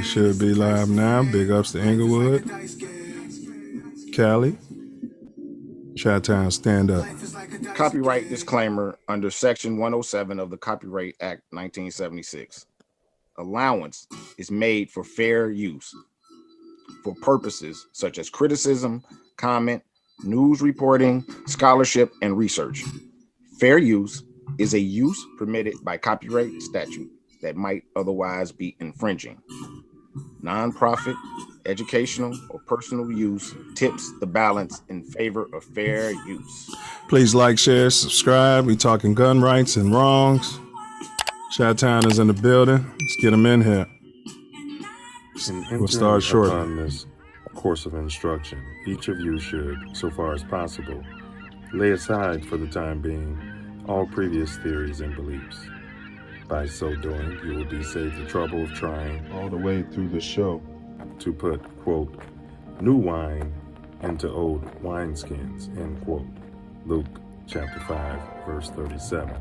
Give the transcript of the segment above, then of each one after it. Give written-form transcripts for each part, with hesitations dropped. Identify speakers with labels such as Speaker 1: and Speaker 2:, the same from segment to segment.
Speaker 1: We should be live now. Big ups to Inglewood, Cali, Chi-Town, stand up.
Speaker 2: Copyright disclaimer under Section 107 of the Copyright Act 1976. Allowance is made for fair use for purposes such as criticism, comment, news reporting, scholarship, and research. Fair use is a use permitted by copyright statute that might otherwise be infringing. Nonprofit, educational, or personal use tips the balance in favor of fair use.
Speaker 1: Please like, share, subscribe. We talking gun rights and wrongs. Chi-Town is in the building. Let's get them in here. We'll start shortly.
Speaker 3: On this course of instruction, each of you should, so far as possible, lay aside for the time being all previous theories and beliefs. By so doing, you will be saved the trouble of trying
Speaker 4: all the way through the show
Speaker 3: to put, quote, new wine into old wineskins, end quote. Luke chapter 5, verse 37.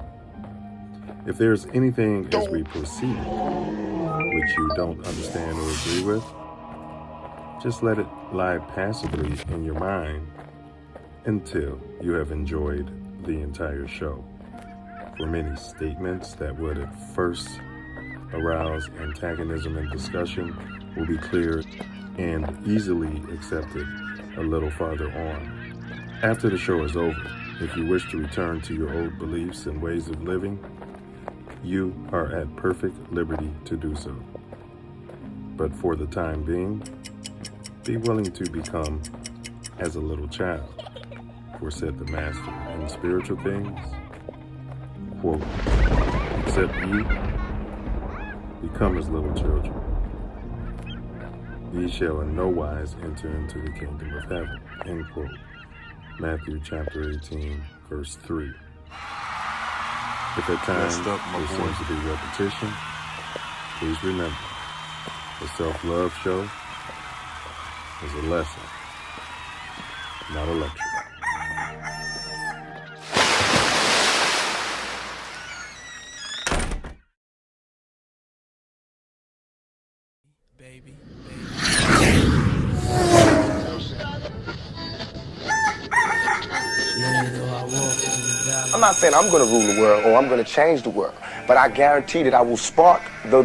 Speaker 3: If there's anything as we proceed which you don't understand or agree with, just let it lie passively in your mind until you have enjoyed the entire show. For many statements that would at first arouse antagonism and discussion will be cleared and easily accepted a little farther on. After the show is over, if you wish to return to your old beliefs and ways of living, you are at perfect liberty to do so. But for the time being, be willing to become as a little child. For said the Master in spiritual things, quote, except ye become as little children, ye shall in no wise enter into the kingdom of heaven, end quote. Matthew chapter 18, verse 3. If at times there seems to be repetition, please remember, the Self Luv Show is a lesson, not a lecture.
Speaker 5: I'm not saying I'm going to rule the world or I'm going to change the world, but I guarantee that I will spark the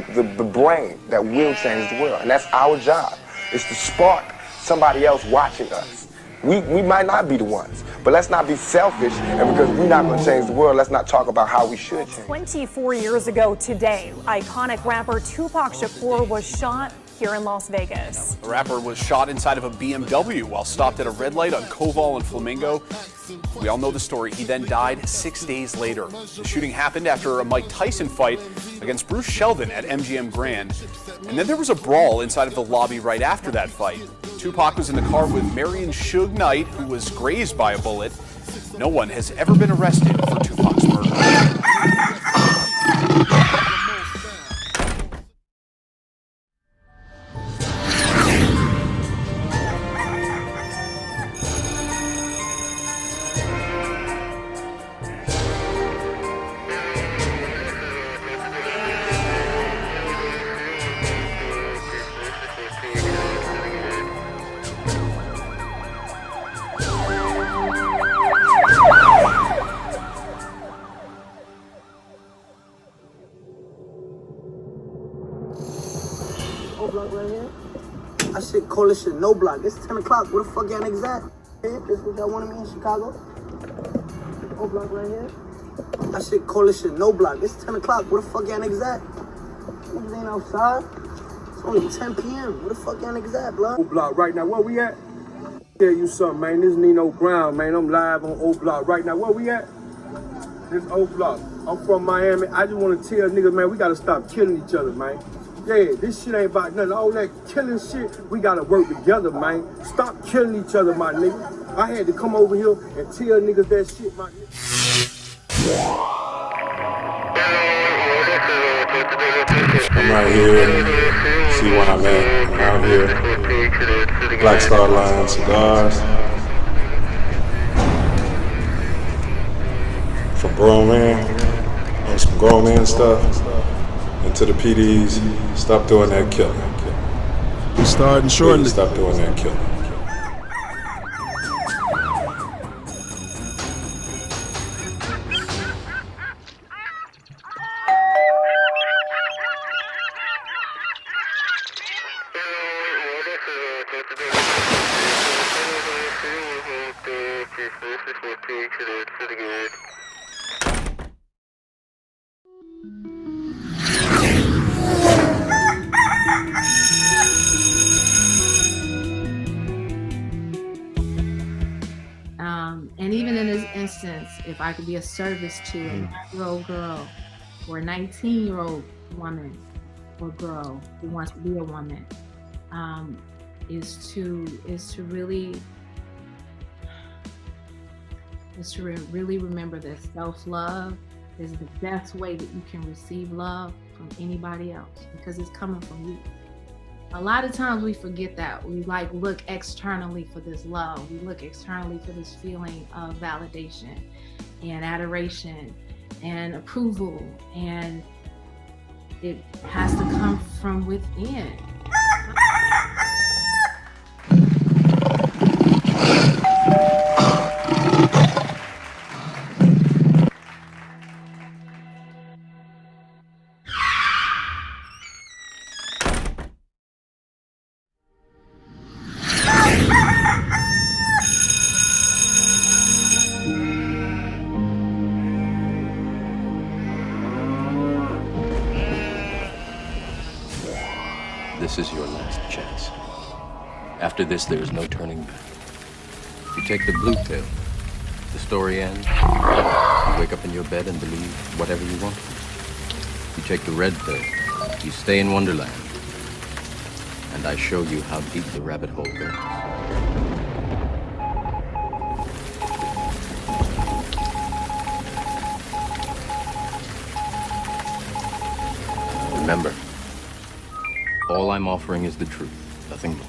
Speaker 5: brain that will change the world. And that's our job, is to spark somebody else watching us. We might not be the ones, but let's not be selfish, and because we're not going to change the world, let's not talk about how we should change.
Speaker 6: 24 years ago today, iconic rapper Tupac Shakur was shot here in Las Vegas.
Speaker 7: The rapper was shot inside of a BMW while stopped at a red light on Koval and Flamingo. We all know the story. He then died 6 days later. The shooting happened after a Mike Tyson fight against Bruce Sheldon at MGM Grand. And then there was a brawl inside of the lobby right after that fight. Tupac was in the car with Marion Suge Knight, who was grazed by a bullet. No one has ever been arrested for Tupac's murder.
Speaker 8: Coalition, no block. It's 10 o'clock. Where the fuck y'all niggas at? This what y'all wanted me in Chicago? No block right here. I said coalition, no block. It's 10 o'clock. Where the fuck y'all niggas at? Niggas ain't outside. It's only 10 p.m. Where the fuck y'all niggas at, blood?
Speaker 9: O Block right now. Where we at? Tell you something, man. This Nino Brown, man. I'm live on O Block right now. Where we at? This O Block. I'm from Miami. I just want to tell niggas, man, we gotta stop killing each other, man. Yeah, this shit ain't about nothing. All that killing shit, we gotta work together, man. Stop killing each other, my nigga. I had to come over here and tell niggas that shit, my nigga.
Speaker 1: I'm right here. See where I'm at. I'm out here. Black Star Line cigars. For grown man. On some grown man stuff. And to the PDs, stop doing that killing. Starting shortly.
Speaker 3: Please stop doing that, killer.
Speaker 4: And even in this instance, if I could be of service to a 9-year-old girl or a 19-year-old woman or girl who wants to be a woman, is to really remember that self-love is the best way that you can receive love from anybody else, because it's coming from you. A lot of times we forget that. We look externally for this love. We look externally for this feeling of validation and adoration and approval, and it has to come from within.
Speaker 10: This is your last chance. After this, there is no turning back. You take the blue pill, the story ends. You wake up in your bed and believe whatever you want. You take the red pill, you stay in Wonderland. And I show you how deep the rabbit hole goes. Remember, all I'm offering is the truth, nothing more.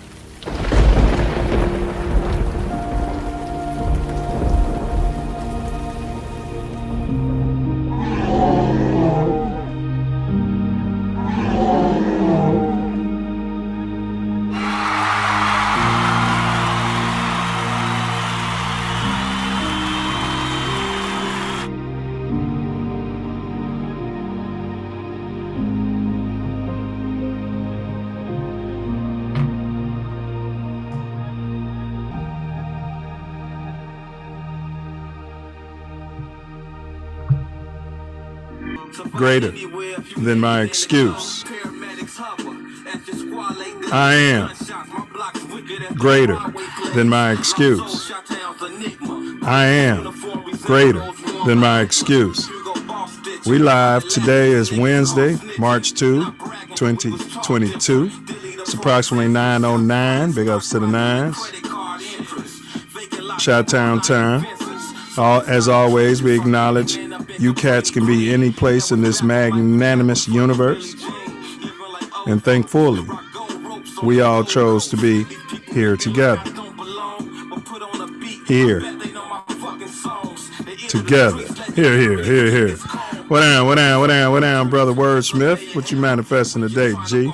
Speaker 1: Greater than my excuse. I am greater than my excuse. I am greater than my excuse. We live. Today is Wednesday, March 2, 2022. It's approximately 9:09. Big ups to the nines. Chi-Town time. As always, we acknowledge you cats can be any place in this magnanimous universe. And thankfully, we all chose to be here together. Here. Together. Here. What down, brother Wordsmith? What you manifesting today, G?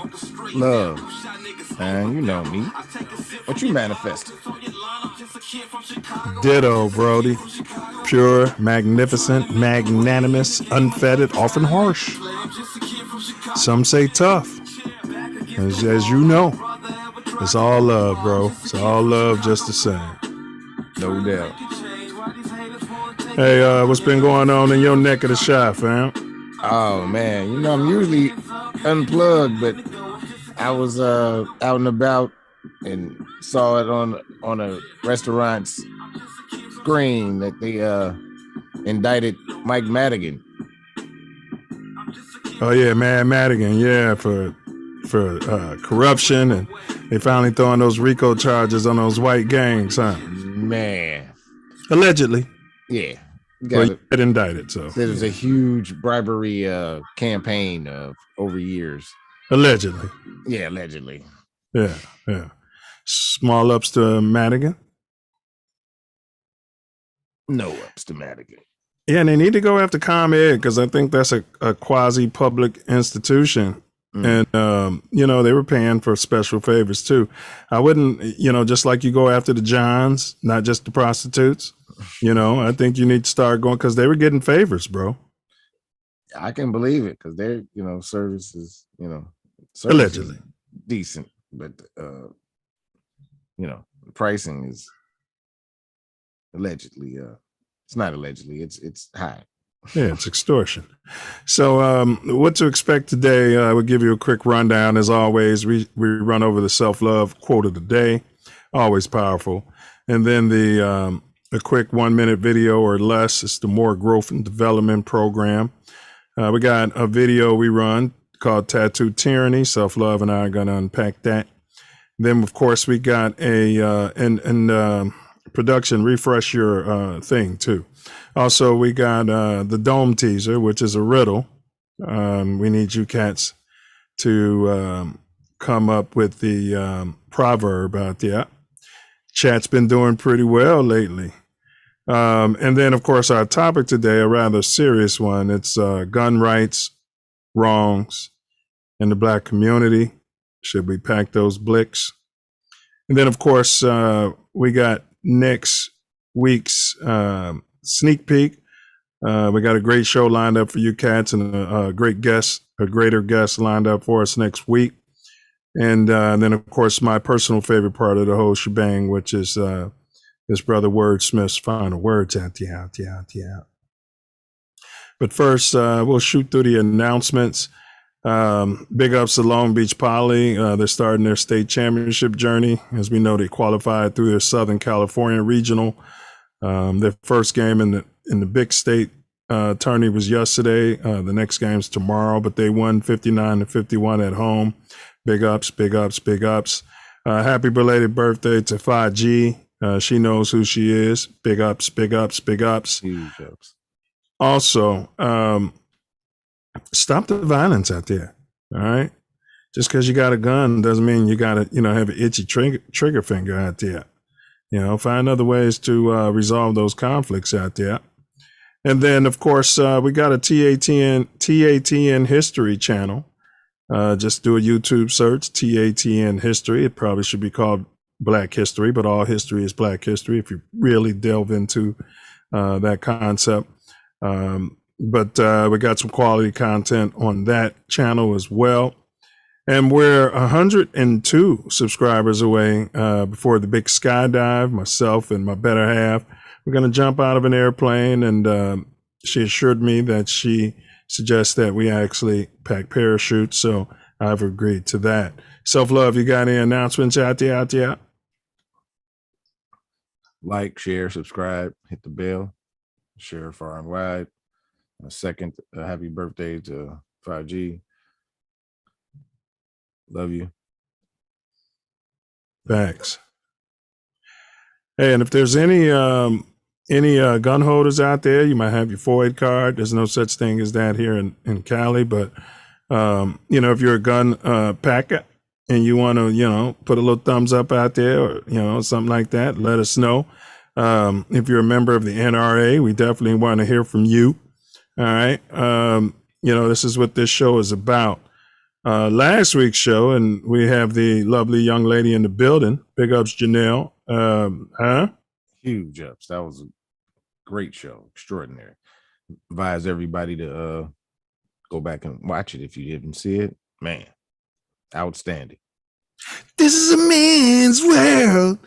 Speaker 2: Love. Man, you know me. What you manifesting?
Speaker 1: Ditto, Brody. Pure, magnificent, magnanimous, unfettered, often harsh. Some say tough. As you know, it's all love, bro. It's all love just the same.
Speaker 2: No doubt.
Speaker 1: Hey, what's been going on in your neck of the shot, fam?
Speaker 2: Oh, man. You know, I'm usually unplugged, but I was out and about and saw it on a restaurant's screen that they indicted Mike Madigan.
Speaker 1: Oh yeah, Madigan, yeah, for corruption, and they finally throwing those RICO charges on those white gangs, huh?
Speaker 2: Man,
Speaker 1: allegedly.
Speaker 2: Yeah,
Speaker 1: Well, you get indicted, so
Speaker 2: there's a huge bribery campaign over years.
Speaker 1: Allegedly.
Speaker 2: Yeah, allegedly.
Speaker 1: Yeah. Small ups to Madigan.
Speaker 2: No ups to Madigan.
Speaker 1: Yeah, and they need to go after ComEd because I think that's a quasi-public institution And, they were paying for special favors too. I wouldn't, just like you go after the Johns, not just the prostitutes, I think you need to start going because they were getting favors, bro.
Speaker 2: I can believe it because their, services,
Speaker 1: Allegedly
Speaker 2: decent, but, pricing is allegedly, it's not allegedly, it's high.
Speaker 1: Yeah, it's extortion. So what to expect today, I would give you a quick rundown. As always, we run over the self-love quote of the day, always powerful. And then a quick 1-minute video or less. It's the More Growth and Development Program. We got a video we run called Tattoo Tyranny. Self-love and I are going to unpack that. Then, of course, we got a production, refresh your thing, too. Also, we got the Dome teaser, which is a riddle. We need you cats to come up with the proverb out there. Chat's been doing pretty well lately. And then, of course, our topic today, a rather serious one. It's gun rights, wrongs in the Black community. Should we pack those blicks? And then, of course, we got next week's sneak peek. We got a great show lined up for you cats and a greater guest lined up for us next week. And then, of course, my personal favorite part of the whole shebang, which is this brother Wordsmith's final words out. But first, we'll shoot through the announcements. Big ups to Long Beach Poly. They're starting their state championship journey. As we know, they qualified through their Southern California regional. Their first game in the big state tourney was yesterday. The next game's tomorrow, but they won 59-51 at home. Big ups. Happy belated birthday to 5G. She knows who she is. Big ups.
Speaker 2: Huge ups.
Speaker 1: Also, stop the violence out there. All right. Just because you got a gun doesn't mean you got to, have an itchy trigger finger out there. Find other ways to resolve those conflicts out there. And then, of course, we got a TATN history channel. Just do a YouTube search, TATN history. It probably should be called Black History, but all history is Black history if you really delve into that concept. But we got some quality content on that channel as well. And we're 102 subscribers away before the big skydive. Myself and my better half, we're going to jump out of an airplane. And she assured me that she suggests that we actually pack parachutes. So I've agreed to that. Self-love, you got any announcements out there?
Speaker 2: Like, share, subscribe, hit the bell, share far and wide. A second, happy birthday to 5G. Love you.
Speaker 1: Thanks. Hey, and if there's any gun holders out there, you might have your FOID card. There's no such thing as that here in Cali, but if you're a gun packer and you want to, put a little thumbs up out there or, something like that, let us know. If you're a member of the NRA, we definitely want to hear from you. All right. This is what this show is about. Last week's show, and we have the lovely young lady in the building. Big ups, Janelle.
Speaker 2: Huge ups. That was a great show. Extraordinary. Advise everybody to go back and watch it if you didn't see it. Man, outstanding.
Speaker 1: This is a man's world.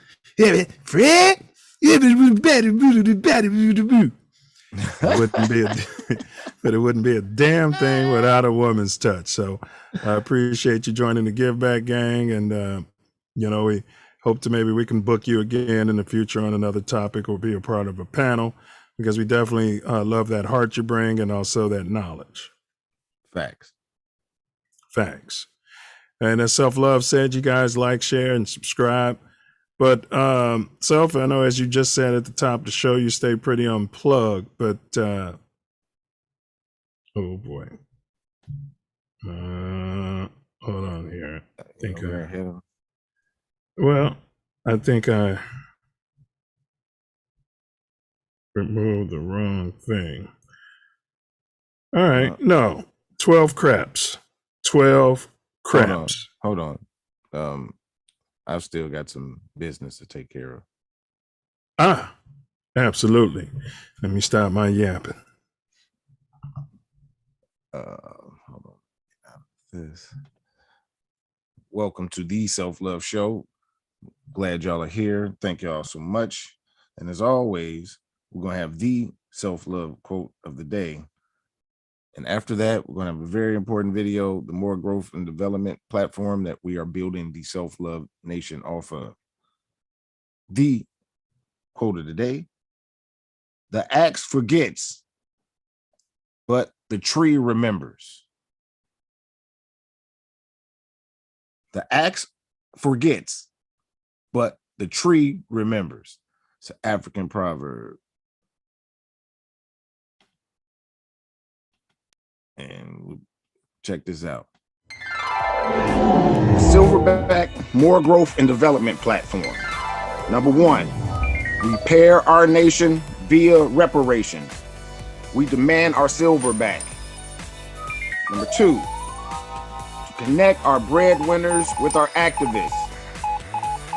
Speaker 1: Fred, it wouldn't be a damn thing without a woman's touch. So I appreciate you joining the Give Back Gang, and we hope to maybe we can book you again in the future on another topic or be a part of a panel, because we definitely love that heart you bring and also that knowledge.
Speaker 2: Facts.
Speaker 1: And as Self-Love said, you guys like, share, and subscribe. But Self, I know as you just said at the top of the show, you stay pretty unplugged, but oh boy. Hold on here. I think I removed the wrong thing. All right. No, 12 craps. 12 craps.
Speaker 2: Hold on. I've still got some business to take care of.
Speaker 1: Absolutely. Let me stop my yapping.
Speaker 2: Hold on. This. Welcome to the Self Love Show. Glad y'all are here. Thank y'all so much. And as always, we're going to have the Self Love quote of the day. And after that, we're going to have a very important video, the more growth and development platform that we are building the Self Love Nation off of. The quote of the day: the axe forgets, but the tree remembers. The axe forgets, but the tree remembers. It's an African proverb. And check this out. Silverback More Growth and Development Platform. Number 1, repair our nation via reparations. We demand our silver back. Number 2, to connect our breadwinners with our activists.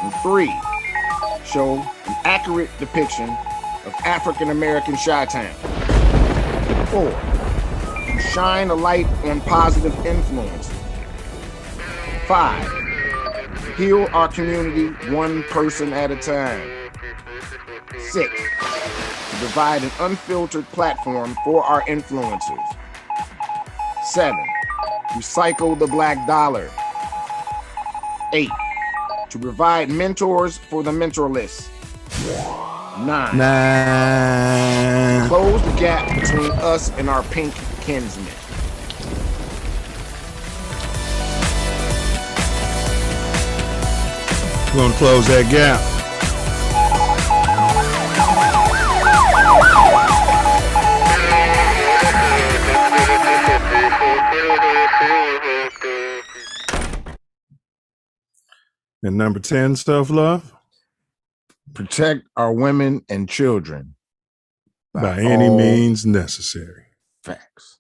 Speaker 2: Number 3, show an accurate depiction of African American Chi-Town. 4, shine a light on positive influences. 5, heal our community one person at a time. 6, provide an unfiltered platform for our influencers. 7, recycle the black dollar. 8, to provide mentors for the mentorless. 9, close the gap between us and our pink kinsmen.
Speaker 1: We're going to close that gap. And number 10, self-love.
Speaker 2: Protect our women and children
Speaker 1: by any means necessary.
Speaker 2: Facts.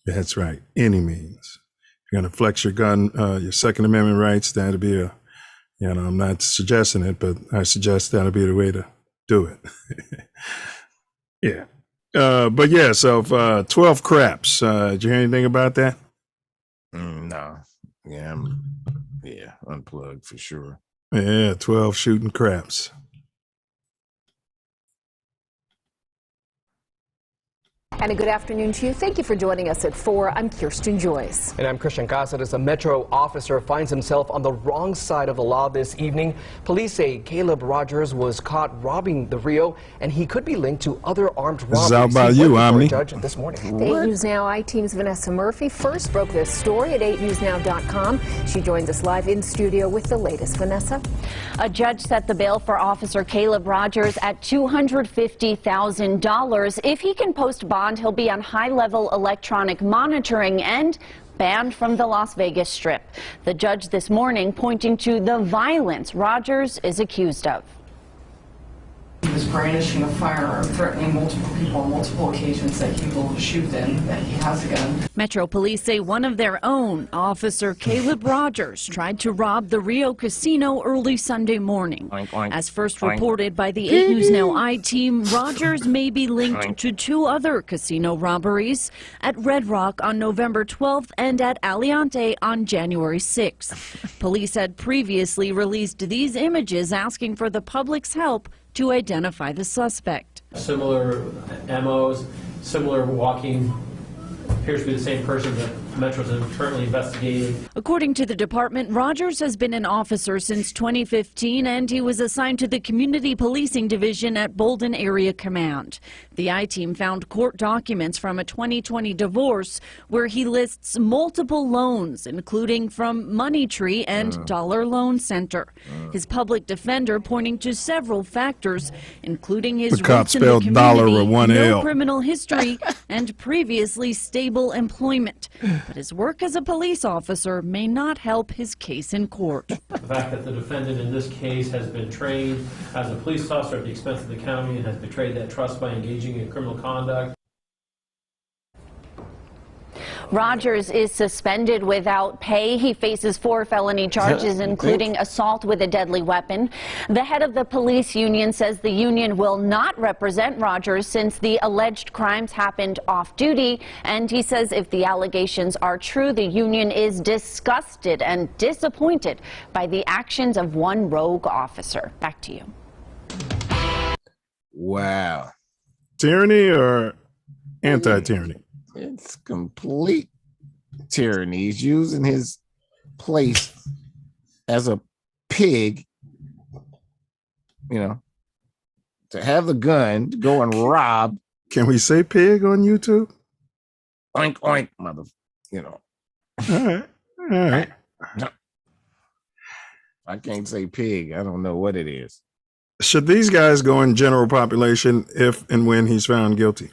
Speaker 1: That's right. Any means. If you're going to flex your gun, your Second Amendment rights, that'd be I'm not suggesting it, but I suggest that'll be the way to do it. Yeah. But yeah, so 12 craps. Did you hear anything about that?
Speaker 2: No. Yeah, unplugged for sure.
Speaker 1: Yeah, 12 shooting craps.
Speaker 11: And a good afternoon to you. Thank you for joining us at 4. I'm Kirsten Joyce.
Speaker 12: And I'm Christian Cáceres. A Metro officer finds himself on the wrong side of the law this evening. Police say Caleb Rogers was caught robbing the Rio, and he could be linked to other armed robberies.
Speaker 1: This is out by you, Omni.
Speaker 12: Judge this morning.
Speaker 11: The 8 News Now I-Team's Vanessa Murphy first broke this story at 8newsnow.com. She joins us live in studio with the latest. Vanessa?
Speaker 13: A judge set the bail for Officer Caleb Rogers at $250,000. If he can post bond, he'll be on high-level electronic monitoring and banned from the Las Vegas Strip. The judge this morning pointing to the violence Rogers is accused of.
Speaker 14: He was brandishing a firearm, threatening multiple people on multiple occasions that he will shoot them, that he has a gun.
Speaker 13: Metro Police say one of their own, Officer Caleb Rogers, tried to rob the Rio Casino early Sunday morning.
Speaker 2: Oink, oink,
Speaker 13: As first
Speaker 2: oink.
Speaker 13: reported by the 8 News Now I-Team, Rogers may be linked to 2 other casino robberies at Red Rock on November 12th and at Aliante on January 6th. Police had previously released these images asking for the public's help to identify the suspect.
Speaker 15: Similar MOs, similar walking, appears to be the same person that Metro's currently investigating.
Speaker 13: According to the department, Rogers has been an officer since 2015, and he was assigned to the Community Policing Division at Bolden Area Command. The I-Team found court documents from a 2020 divorce where he lists multiple loans, including from Money Tree and Dollar Loan Center. His public defender pointing to several factors, including his
Speaker 1: The cop
Speaker 13: roots in the
Speaker 1: spelled dollar
Speaker 13: community,
Speaker 1: with one
Speaker 13: no
Speaker 1: L.
Speaker 13: criminal history, and previously stable employment. But his work as a police officer may not help his case in court.
Speaker 15: The fact that the defendant in this case has been trained as a police officer at the expense of the county and has betrayed that trust by engaging in criminal conduct.
Speaker 16: Rogers is suspended without pay. He faces 4 felony charges, including assault with a deadly weapon. The head of the police union says the union will not represent Rogers since the alleged crimes happened off-duty, and he says if the allegations are true, the union is disgusted and disappointed by the actions of one rogue officer. Back to you.
Speaker 2: Wow.
Speaker 1: Tyranny or anti-tyranny?
Speaker 2: It's complete tyranny. He's using his place as a pig, you know, to have the gun, to go and rob.
Speaker 1: Can we say pig on YouTube?
Speaker 2: Oink, oink, mother, you know.
Speaker 1: All right. All right.
Speaker 2: I can't say pig. I don't know what it is.
Speaker 1: Should these guys go in general population if and when he's found guilty?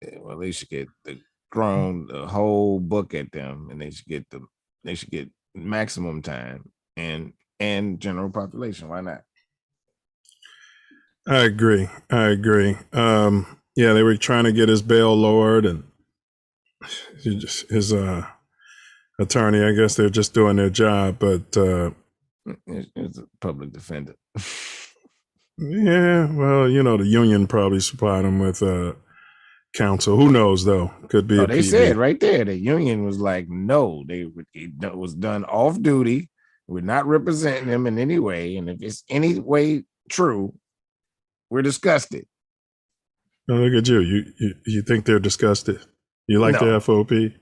Speaker 2: Yeah, well, they should get the whole book at them, and they should get maximum time and general population. Why not?
Speaker 1: I agree. Yeah, they were trying to get his bail lowered, and his attorney, I guess they're just doing their job, but
Speaker 2: it's a public defender.
Speaker 1: Yeah, well, you know, the union probably supplied him with counsel. Who knows, though? Could be.
Speaker 2: They said right there, the union was like, no, it was done off duty. We're not representing him in any way, and if it's any way true, we're disgusted.
Speaker 1: Oh, look at you. You think they're disgusted? You like the FOP?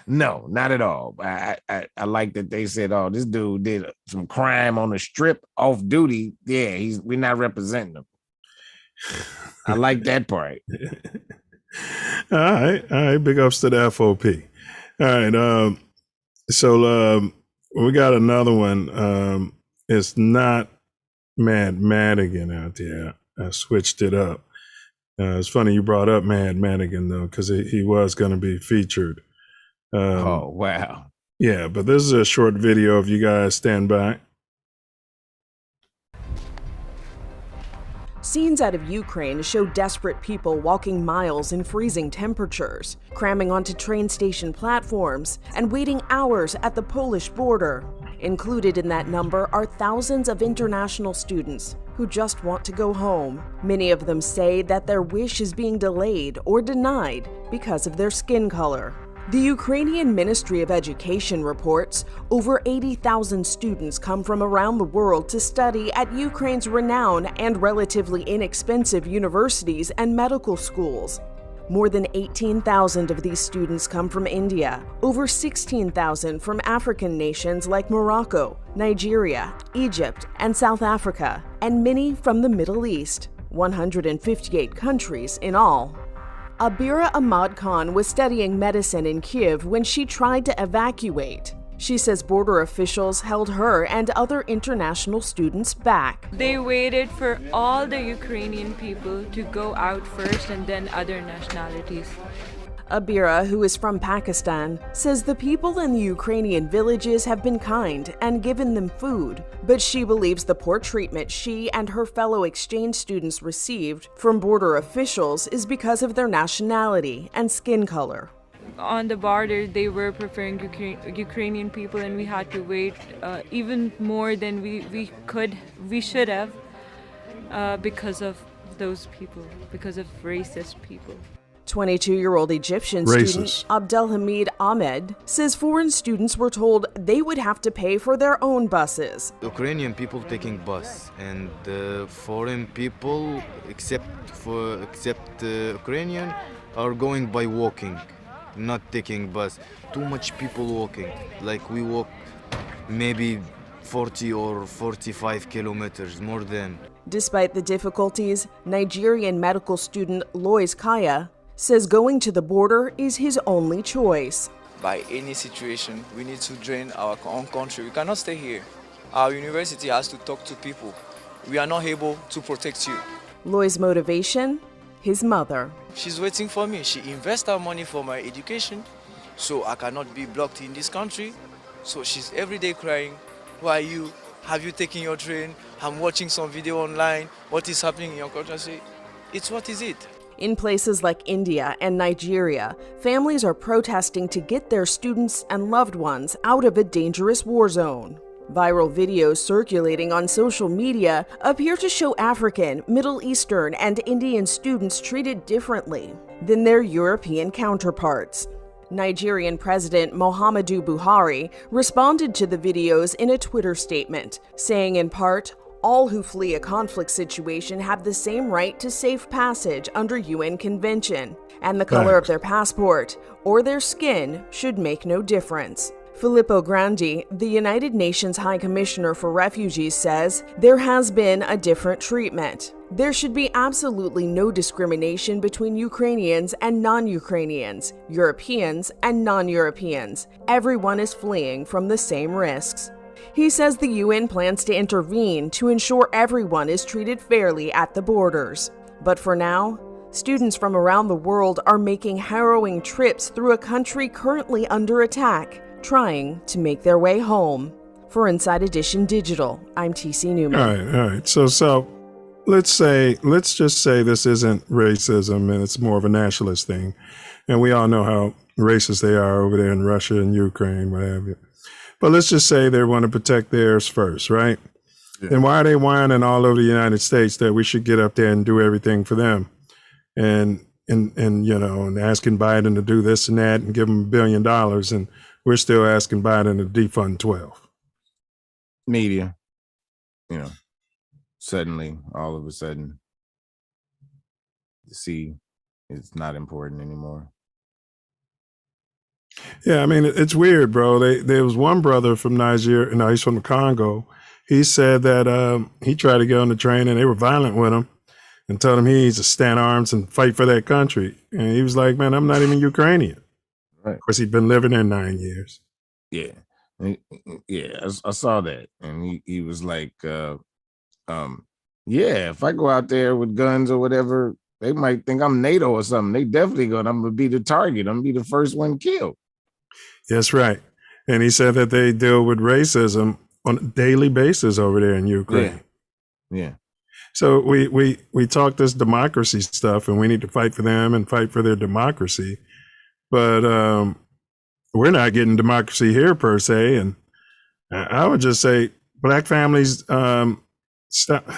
Speaker 2: No, not at all. I like that they said, "Oh, this dude did some crime on the strip off duty." Yeah, we're not representing him. I like that part.
Speaker 1: All right. Big ups to the FOP. All right. So we got another one. It's not Madigan out there. I switched it up. It's funny you brought up Madigan though, because he was going to be featured.
Speaker 2: Oh, wow.
Speaker 1: Yeah, but this is a short video. If you guys stand by.
Speaker 17: Scenes out of Ukraine show desperate people walking miles in freezing temperatures, cramming onto train station platforms, and waiting hours at the Polish border. Included in that number are thousands of international students who just want to go home. Many of them say that their wish is being delayed or denied because of their skin color. The Ukrainian Ministry of Education reports over 80,000 students come from around the world to study at Ukraine's renowned and relatively inexpensive universities and medical schools. More than 18,000 of these students come from India, over 16,000 from African nations like Morocco, Nigeria, Egypt, and South Africa, and many from the Middle East, 158 countries in all. Abira Ahmad Khan was studying medicine in Kyiv when she tried to evacuate. She says border officials held her and other international students back.
Speaker 18: They waited for all the Ukrainian people to go out first and then other nationalities.
Speaker 17: Abira, who is from Pakistan, says the people in the Ukrainian villages have been kind and given them food, but she believes the poor treatment she and her fellow exchange students received from border officials is because of their nationality and skin color.
Speaker 18: On the border, they were preferring Ukrainian people, and we had to wait even more than we should have because of those people, because of racist people.
Speaker 17: 22-year-old Egyptian student Abdelhamid Ahmed says foreign students were told they would have to pay for their own buses.
Speaker 19: Ukrainian people taking bus, and foreign people, except Ukrainian, are going by walking, not taking bus. Too much people walking. Like we walk maybe 40 or 45 kilometers, more than.
Speaker 17: Despite the difficulties, Nigerian medical student Lois Kaya says going to the border is his only choice.
Speaker 20: By any situation, we need to drain our own country. We cannot stay here. Our university has to talk to people. We are not able to protect you.
Speaker 17: Lois' motivation? His mother.
Speaker 20: She's waiting for me. She invests her money for my education, so I cannot be blocked in this country. So she's every day crying, why you? Have you taken your train? I'm watching some video online. What is happening in your country? I say, it's what is it?
Speaker 17: In places like India and Nigeria, families are protesting to get their students and loved ones out of a dangerous war zone. Viral videos circulating on social media appear to show African, Middle Eastern, and Indian students treated differently than their European counterparts. Nigerian President Muhammadu Buhari responded to the videos in a Twitter statement, saying in part, "All who flee a conflict situation have the same right to safe passage under UN Convention, and the color of their passport or their skin should make no difference." Filippo Grandi, the United Nations High Commissioner for Refugees, says there has been a different treatment. There should be absolutely no discrimination between Ukrainians and non-Ukrainians, Europeans and non-Europeans. Everyone is fleeing from the same risks. He says the UN plans to intervene to ensure everyone is treated fairly at the borders. But for now, students from around the world are making harrowing trips through a country currently under attack, trying to make their way home. For Inside Edition Digital, I'm TC Newman.
Speaker 1: All right. So let's just say this isn't racism and it's more of a nationalist thing. And we all know how racist they are over there in Russia and Ukraine, what have you. But let's just say they want to protect theirs first, right? Yeah. And why are they whining all over the United States that we should get up there and do everything for them? And asking Biden to do this and that and give them $1 billion, and we're still asking Biden to defund 12.
Speaker 2: Media, suddenly, all of a sudden, see, it's not important anymore.
Speaker 1: Yeah, I mean, it's weird, bro. There was one brother from Nigeria, he's from the Congo. He said that he tried to get on the train and they were violent with him and told him he needs to stand arms and fight for that country. And he was like, man, I'm not even Ukrainian. Right. Of course, he'd been living there 9 years.
Speaker 2: Yeah. I saw that. And he was like, if I go out there with guns or whatever, they might think I'm NATO or something. They definitely I'm going to be the target. I'm going to be the first one killed. That's
Speaker 1: right. And he said that they deal with racism on a daily basis over there in Ukraine.
Speaker 2: Yeah.
Speaker 1: So we talk this democracy stuff and we need to fight for them and fight for their democracy. But we're not getting democracy here per se. And I would just say black families, stop.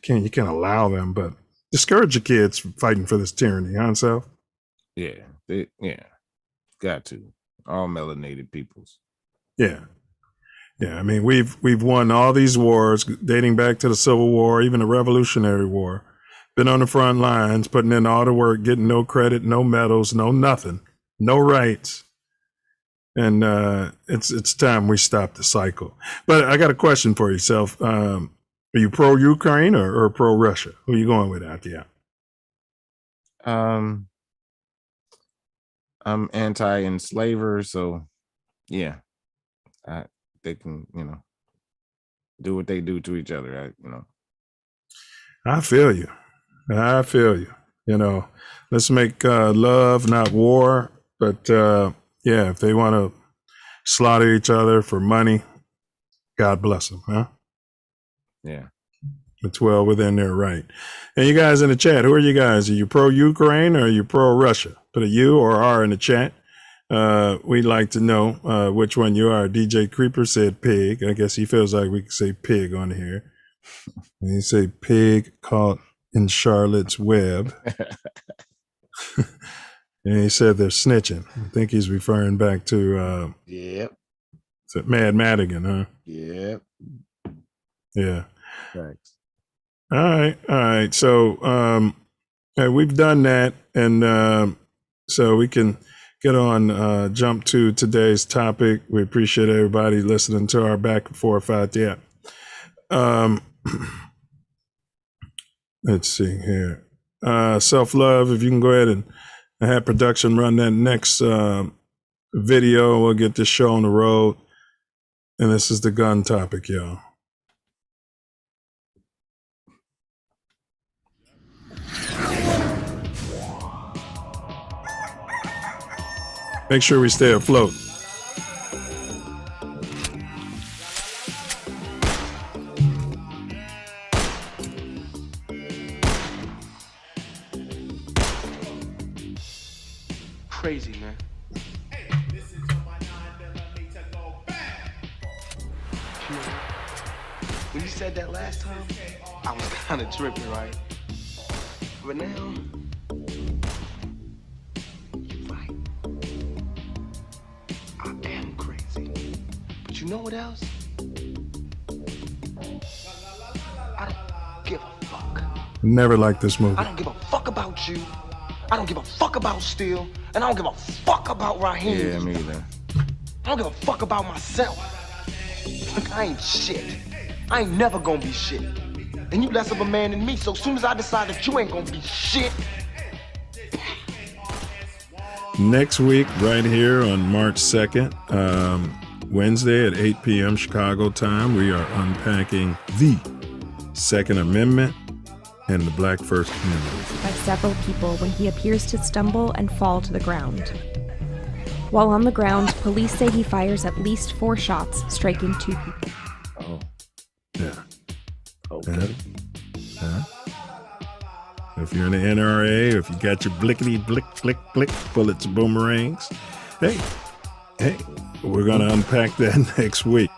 Speaker 1: You can't allow them, but discourage your kids from fighting for this tyranny, huh, Self?
Speaker 2: Yeah, got to. All melanated peoples.
Speaker 1: Yeah. I mean, we've won all these wars dating back to the Civil War, even the Revolutionary War. Been on the front lines, putting in all the work, getting no credit, no medals, no nothing, no rights. And it's time we stop the cycle. But I got a question for you, Self. Are you pro-Ukraine or pro-Russia? Who are you going with out there?
Speaker 2: I'm anti-enslaver, so yeah, they can, do what they do to each other.
Speaker 1: I feel you. Let's make love, not war. But if they want to slaughter each other for money, God bless them, huh?
Speaker 2: Yeah.
Speaker 1: It's well within their right. And you guys in the chat, who are you guys? Are you pro-Ukraine or are you pro-Russia? Put a U or R in the chat. We'd like to know which one you are. DJ Creeper said pig. I guess he feels like we can say pig on here. And he say pig caught in Charlotte's web. And he said they're snitching. I think he's referring back to Mad Madigan, huh?
Speaker 2: Yep.
Speaker 1: Yeah.
Speaker 2: Thanks.
Speaker 1: All right. So we've done that, and so we can get on, jump to today's topic. We appreciate everybody listening to our back and forth out there. Let's see here. Self Love, if you can go ahead and have production run that next video, we'll get this show on the road. And this is the gun topic, y'all. Make sure we stay afloat.
Speaker 21: crazy, man. When you said that last time, I was kind of tripping, right? But now, you're right. I am crazy. But you know what else? I don't give a fuck.
Speaker 1: Never liked this movie.
Speaker 21: I don't give a fuck about you. I don't give a fuck about Steele. And I don't give a fuck about Raheem.
Speaker 2: Yeah, me either.
Speaker 21: I don't give a fuck about myself. Look, I ain't shit. I ain't never gonna be shit. And you less of a man than me, so as soon as I decide that you ain't gonna be shit.
Speaker 1: Next week, right here on March 2nd, Wednesday at 8 p.m. Chicago time, we are unpacking the Second Amendment and the Black First Amendment.
Speaker 22: By several people when he appears to stumble and fall to the ground. While on the ground, police say he fires at least 4 shots, striking 2 people.
Speaker 1: Oh. Yeah.
Speaker 2: Okay.
Speaker 1: Yeah. If you're in the NRA, if you got your blickety blick blick blick bullets boomerangs, hey, we're gonna unpack that next week.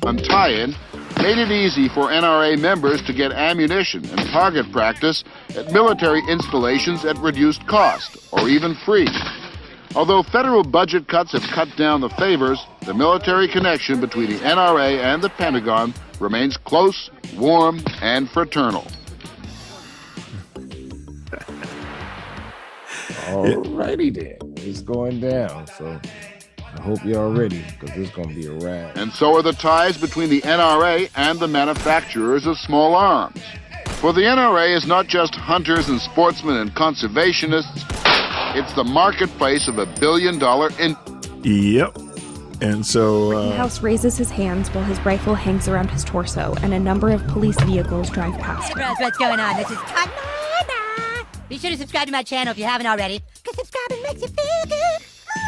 Speaker 23: Untitled made it easy for NRA members to get ammunition and target practice at military installations at reduced cost, or even free. Although federal budget cuts have cut down the favors, the military connection between the NRA and the Pentagon remains close, warm, and fraternal.
Speaker 2: Alrighty then, it's going down, so I hope y'all ready, because it's going to be a ride.
Speaker 23: And so are the ties between the NRA and the manufacturers of small arms. For the NRA is not just hunters and sportsmen and conservationists, it's the marketplace of $1 billion
Speaker 1: Yep. And so
Speaker 22: Rittenhouse raises his hands while his rifle hangs around his torso, and a number of police vehicles drive past him.
Speaker 24: Bros, what's going on? This is Kanada. Be sure to subscribe to my channel if you haven't already, because subscribing makes you feel good.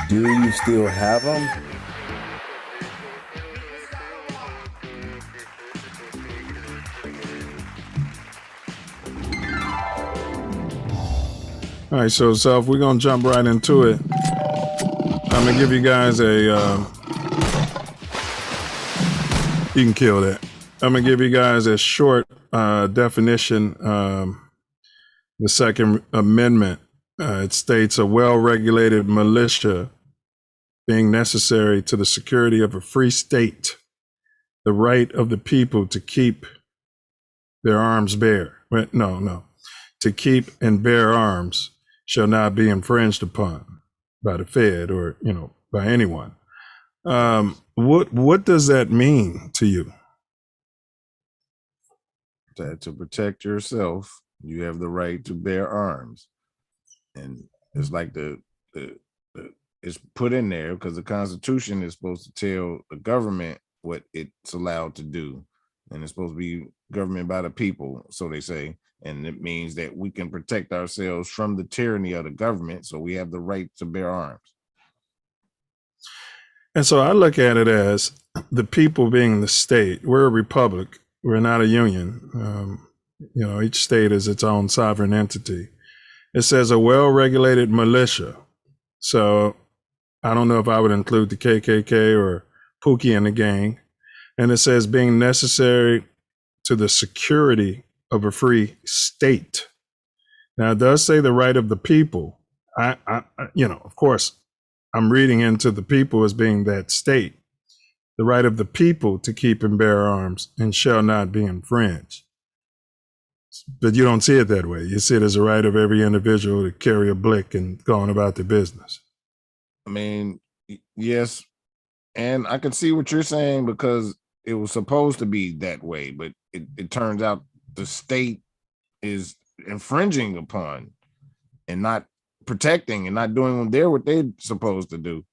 Speaker 25: Do you still have them?
Speaker 1: All right, so Self, we're gonna jump right into it. I'm gonna give you guys a. You can kill that. I'm gonna give you guys a short definition. The Second Amendment. It states a well-regulated militia being necessary to the security of a free state, the right of the people to keep their arms bare. No. To keep and bear arms shall not be infringed upon by the Fed or, by anyone. What does that mean to you?
Speaker 2: That to protect yourself, you have the right to bear arms. And it's like it's put in there because the Constitution is supposed to tell the government what it's allowed to do. And it's supposed to be government by the people, so they say. And it means that we can protect ourselves from the tyranny of the government. So we have the right to bear arms.
Speaker 1: And so I look at it as the people being the state. We're a republic. We're not a union. Each state is its own sovereign entity. It says a well-regulated militia. So I don't know if I would include the KKK or Pookie in the gang. And it says being necessary to the security of a free state. Now it does say the right of the people. Of course, I'm reading into the people as being that state. The right of the people to keep and bear arms and shall not be infringed. But you don't see it that way. You see it as a right of every individual to carry a blick and go on about their business.
Speaker 2: I mean, yes. And I can see what you're saying because it was supposed to be that way, but it turns out the state is infringing upon and not protecting and not doing what they're supposed to do.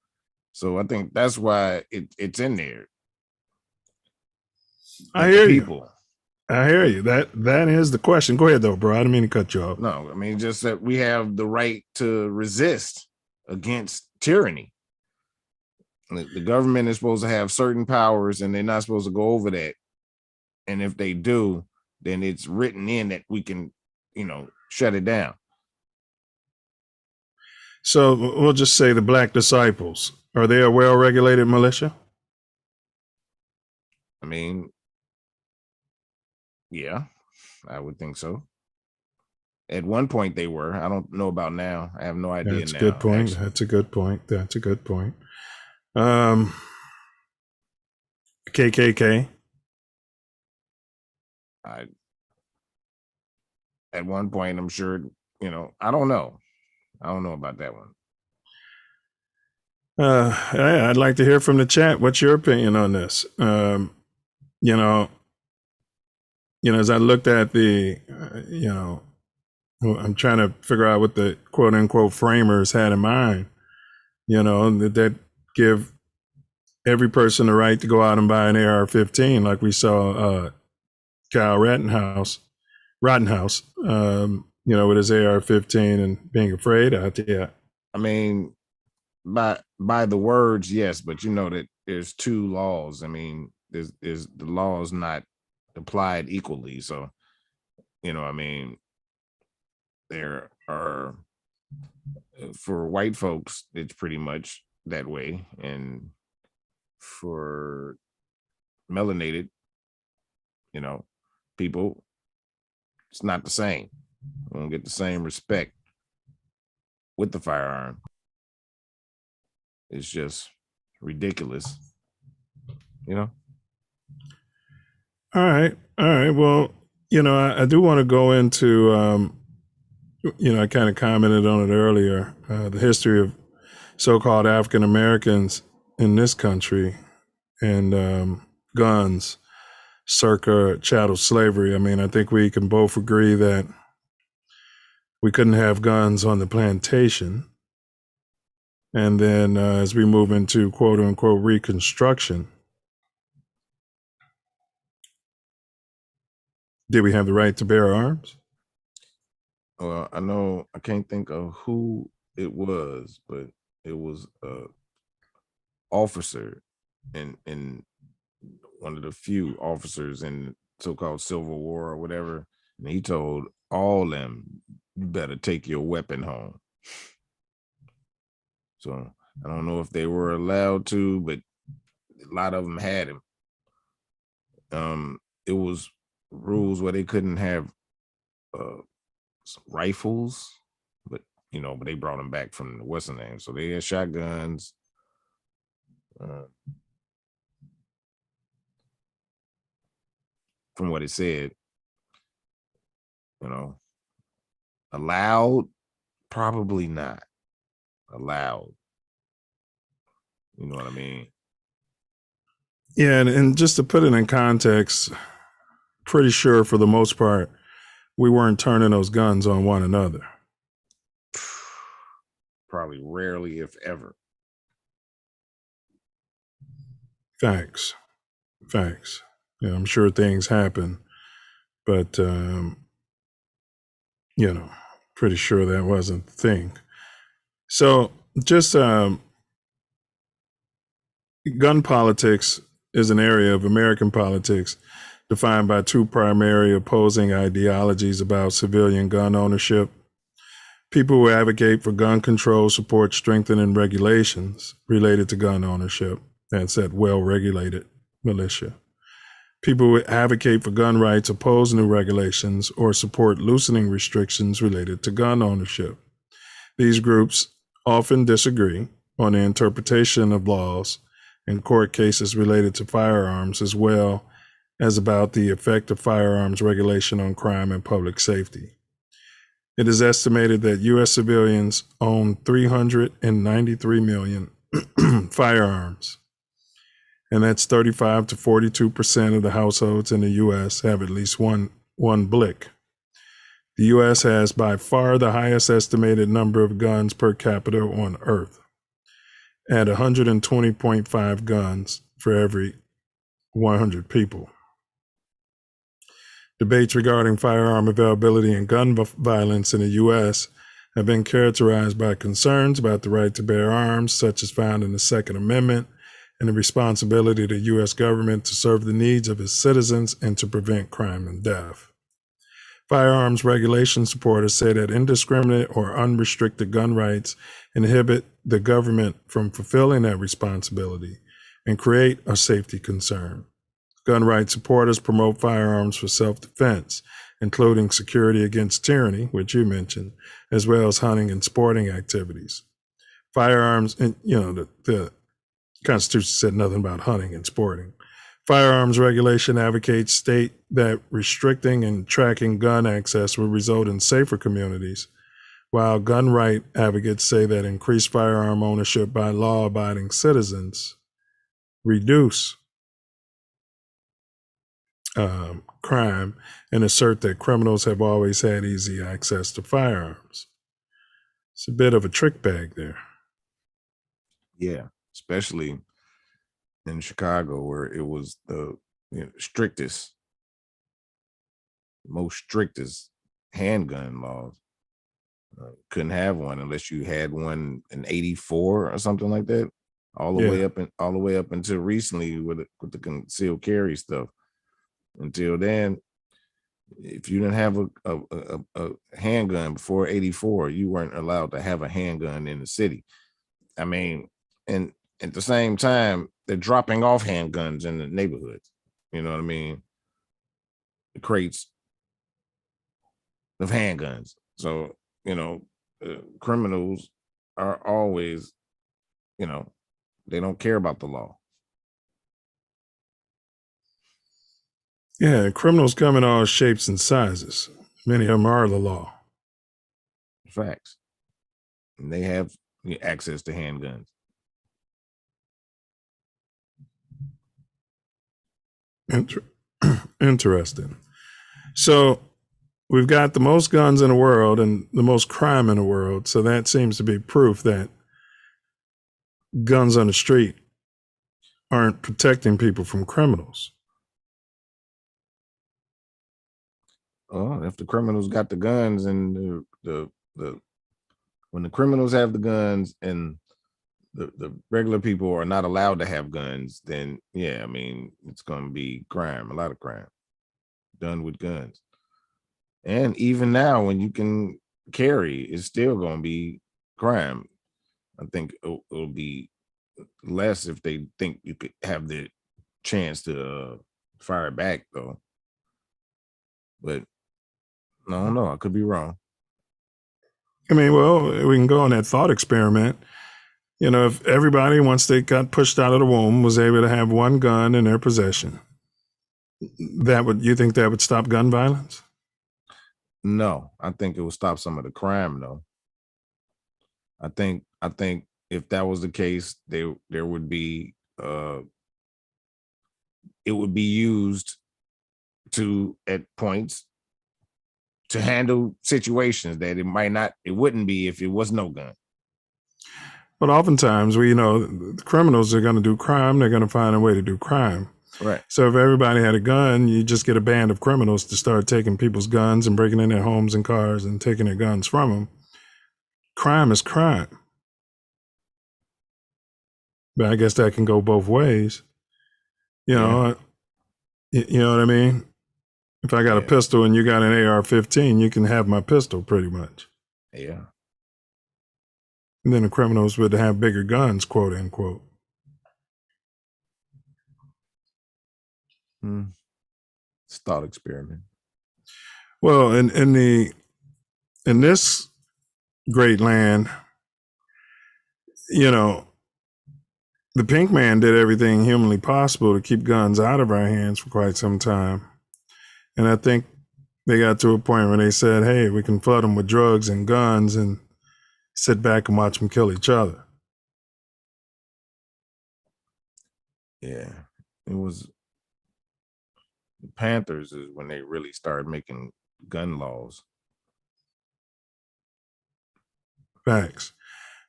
Speaker 2: So I think that's why it's in there.
Speaker 1: I hear you. I hear you. That is the question. Go ahead though, bro. I didn't mean to cut you off.
Speaker 2: No, I mean just that we have the right to resist against tyranny. The government is supposed to have certain powers and they're not supposed to go over that. And if they do, then it's written in that we can shut it down.
Speaker 1: So we'll just say the Black Disciples. Are they a well-regulated militia?
Speaker 2: I mean, yeah, I would think so. At one point they were. I don't know about now. I have no idea.
Speaker 1: That's
Speaker 2: now.
Speaker 1: a good point.
Speaker 2: Actually.
Speaker 1: That's a good point. That's a good point. KKK.
Speaker 2: At one point, I'm sure, I don't know. I don't know about that one.
Speaker 1: I'd like to hear from the chat. What's your opinion on this? As I looked at the, I'm trying to figure out what the quote unquote framers had in mind, that give every person the right to go out and buy an AR-15, like we saw Kyle Rittenhouse, with his AR-15 and being afraid out there.
Speaker 2: I mean, by the words, yes, but that there's two laws. I mean, there's the law is not applied equally. So, there are, for white folks, it's pretty much that way, and for melanated, people, it's not the same. We don't get the same respect with the firearm. It's just ridiculous,
Speaker 1: All right. Well, I do want to go into, I kind of commented on it earlier, the history of so-called African Americans in this country and guns circa chattel slavery. I mean, I think we can both agree that we couldn't have guns on the plantation. And then as we move into quote unquote Reconstruction, did we have the right to bear arms?
Speaker 2: Well, I can't think of who it was, but it was a officer in one of the few officers in the so-called Civil War or whatever. And he told all them, you better take your weapon home. So I don't know if they were allowed to, but a lot of them had him. It was rules where they couldn't have rifles, but they brought them back from the Western name. So they had shotguns. From what it said, allowed, probably not allowed. You know what I mean?
Speaker 1: Yeah, and just to put it in context, pretty sure for the most part, we weren't turning those guns on one another.
Speaker 2: Probably rarely, if ever.
Speaker 1: Facts. Yeah, I'm sure things happen, but pretty sure that wasn't the thing. So just gun politics is an area of American politics defined by two primary opposing ideologies about civilian gun ownership. People who advocate for gun control support strengthening regulations related to gun ownership. That's that well-regulated militia. People who advocate for gun rights oppose new regulations or support loosening restrictions related to gun ownership. These groups often disagree on the interpretation of laws and court cases related to firearms, as well as about the effect of firearms regulation on crime and public safety. It is estimated that U.S. civilians own 393 million firearms, and that's 35 to 42% of the households in the U.S. have at least one blick. The U.S. has by far the highest estimated number of guns per capita on Earth, at 120.5 guns for every 100 people. Debates regarding firearm availability and gun violence in the U.S. have been characterized by concerns about the right to bear arms, such as found in the Second Amendment, and the responsibility of the U.S. government to serve the needs of its citizens and to prevent crime and death. Firearms regulation supporters say that indiscriminate or unrestricted gun rights inhibit the government from fulfilling that responsibility and create a safety concern. Gun rights supporters promote firearms for self-defense, including security against tyranny, which you mentioned, as well as hunting and sporting activities. Firearms, and the Constitution said nothing about hunting and sporting. Firearms regulation advocates state that restricting and tracking gun access will result in safer communities, while gun right advocates say that increased firearm ownership by law-abiding citizens reduce crime and assert that criminals have always had easy access to firearms. It's a bit of a trick bag there.
Speaker 2: Yeah, especially in Chicago, where it was the most strictest handgun laws. Couldn't have one unless you had one in '84 or something like that. All the way up until recently with the concealed carry stuff. Until then, if you didn't have a handgun before '84, you weren't allowed to have a handgun in the city. I mean, and at the same time, they're dropping off handguns in the neighborhoods. You know what I mean? The crates of handguns. So, criminals are always, they don't care about the law.
Speaker 1: Yeah, criminals come in all shapes and sizes. Many of them are the law.
Speaker 2: Facts. And they have access to handguns.
Speaker 1: Interesting. So we've got the most guns in the world and the most crime in the world. So that seems to be proof that guns on the street aren't protecting people from criminals.
Speaker 2: Oh, if the criminals got the guns and when the criminals have the guns and the regular people are not allowed to have guns, then yeah, I mean, it's going to be crime, a lot of crime done with guns. And even now, when you can carry, it's still going to be crime. I think it'll be less if they think you could have the chance to fire it back, though. But I don't know. I could be wrong.
Speaker 1: I mean, well, we can go on that thought experiment. If everybody, once they got pushed out of the womb, was able to have one gun in their possession, you think that would stop gun violence?
Speaker 2: No, I think it would stop some of the crime, though. I think if that was the case, there would be it would be used at points to handle situations that it wouldn't be if it was no gun.
Speaker 1: But oftentimes the criminals are going to do crime. They're going to find a way to do crime.
Speaker 2: Right.
Speaker 1: So if everybody had a gun, you just get a band of criminals to start taking people's guns and breaking in their homes and cars and taking their guns from them. Crime is crime. But I guess that can go both ways. You know what I mean? If I got a pistol and you got an AR-15, you can have my pistol pretty much.
Speaker 2: Yeah.
Speaker 1: And then the criminals would have bigger guns, quote unquote.
Speaker 2: It's a thought experiment.
Speaker 1: Well, in this great land, the pink man did everything humanly possible to keep guns out of our hands for quite some time. And I think they got to a point where they said, hey, we can flood them with drugs and guns and sit back and watch them kill each other.
Speaker 2: Yeah, it was the Panthers is when they really started making gun laws.
Speaker 1: Facts.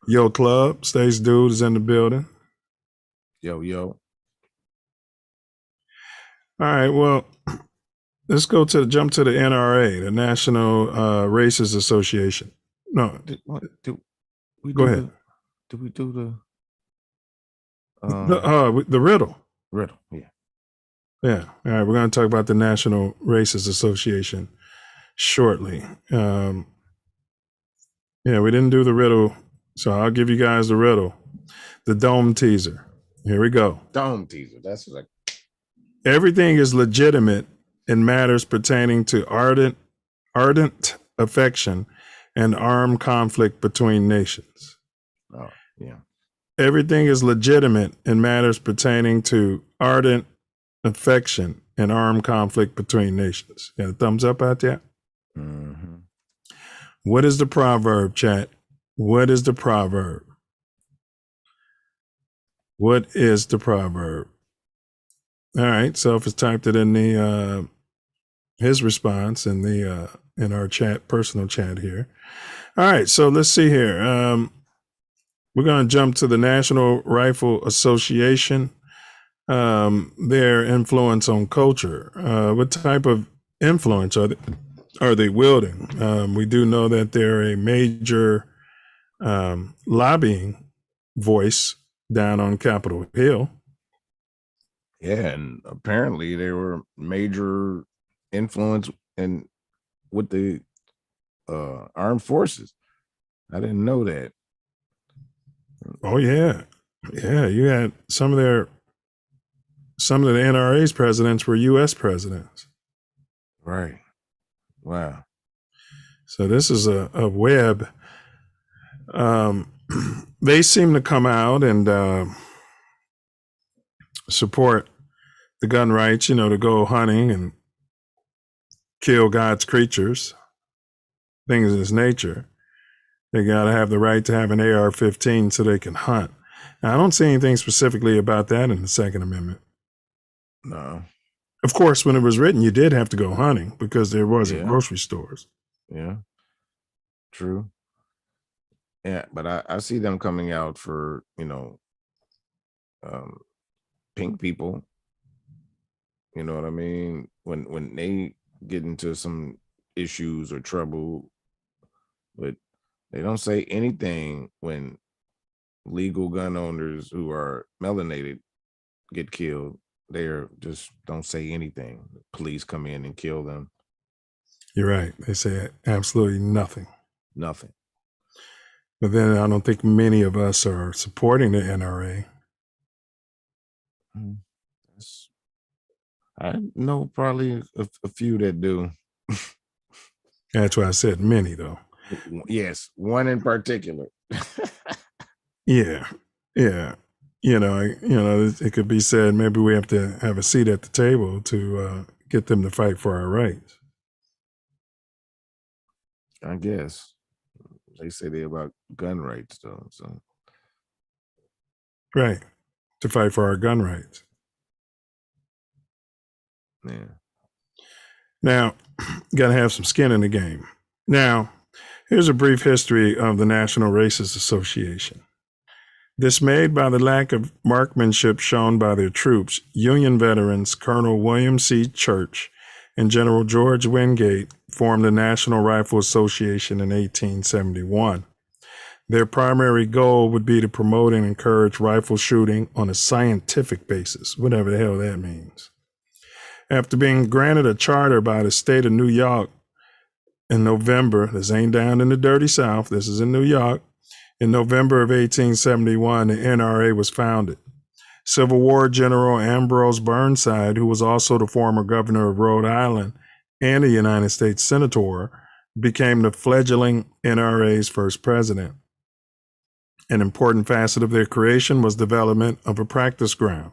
Speaker 1: Yo Club, Stace Dude is in the building.
Speaker 2: Yo.
Speaker 1: All right, well, let's jump to the NRA, the National Racist Association. No, go ahead.
Speaker 2: Did we do
Speaker 1: the riddle?
Speaker 2: Riddle, yeah.
Speaker 1: Yeah. All right, we're going to talk about the National Racist Association. shortly. Yeah, we didn't do the riddle, so I'll give you guys the riddle. The dome teaser. Here we go.
Speaker 2: Dome teaser. That's like
Speaker 1: everything is legitimate in matters pertaining to ardent affection and armed conflict between nations.
Speaker 2: Oh, yeah.
Speaker 1: Everything is legitimate in matters pertaining to ardent affection and armed conflict between nations. Got a thumbs up out there?
Speaker 2: Mm-hmm.
Speaker 1: What is the proverb, chat? What is the proverb? What is the proverb? All right, Self has typed it in the his response in the in our chat, personal chat here. All right, so let's see here. We're going to jump to the National Rifle Association. Their influence on culture. What type of influence are they wielding? We do know that they're a major lobbying voice down on Capitol Hill.
Speaker 2: Yeah, and apparently they were major influence with the armed forces. I didn't know that.
Speaker 1: Oh yeah, yeah. You had some of the NRA's presidents were U.S. presidents.
Speaker 2: Right. Wow.
Speaker 1: So this is a web. They seem to come out and support the gun rights, to go hunting and kill God's creatures, things of this nature. They got to have the right to have an AR-15 so they can hunt. Now, I don't see anything specifically about that in the Second Amendment.
Speaker 2: No.
Speaker 1: Of course, when it was written, you did have to go hunting because there wasn't grocery stores.
Speaker 2: Yeah. True. Yeah, but I see them coming out for, pink people. You know what I mean? When they get into some issues or trouble, but they don't say anything when legal gun owners who are melanated get killed. They're just don't say anything. Police come in and kill them.
Speaker 1: You're right. They say absolutely nothing.
Speaker 2: Nothing.
Speaker 1: But then I don't think many of us are supporting the NRA.
Speaker 2: I know probably a few that do.
Speaker 1: That's why I said many, though.
Speaker 2: Yes, one in particular.
Speaker 1: Yeah. It could be said maybe we have to have a seat at the table to get them to fight for our rights.
Speaker 2: I guess they say they're about gun rights, though. So,
Speaker 1: right, to fight for our gun rights.
Speaker 2: Yeah.
Speaker 1: Now, got to have some skin in the game. Now, here's a brief history of the National Racist Association. Dismayed by the lack of marksmanship shown by their troops, Union veterans Colonel William C. Church and General George Wingate formed the National Rifle Association in 1871. Their primary goal would be to promote and encourage rifle shooting on a scientific basis, whatever the hell that means. After being granted a charter by the state of New York in November, this ain't down in the dirty South, this is in New York, in November of 1871, the NRA was founded. Civil War General Ambrose Burnside, who was also the former governor of Rhode Island and a United States senator, became the fledgling NRA's first president. An important facet of their creation was development of a practice ground.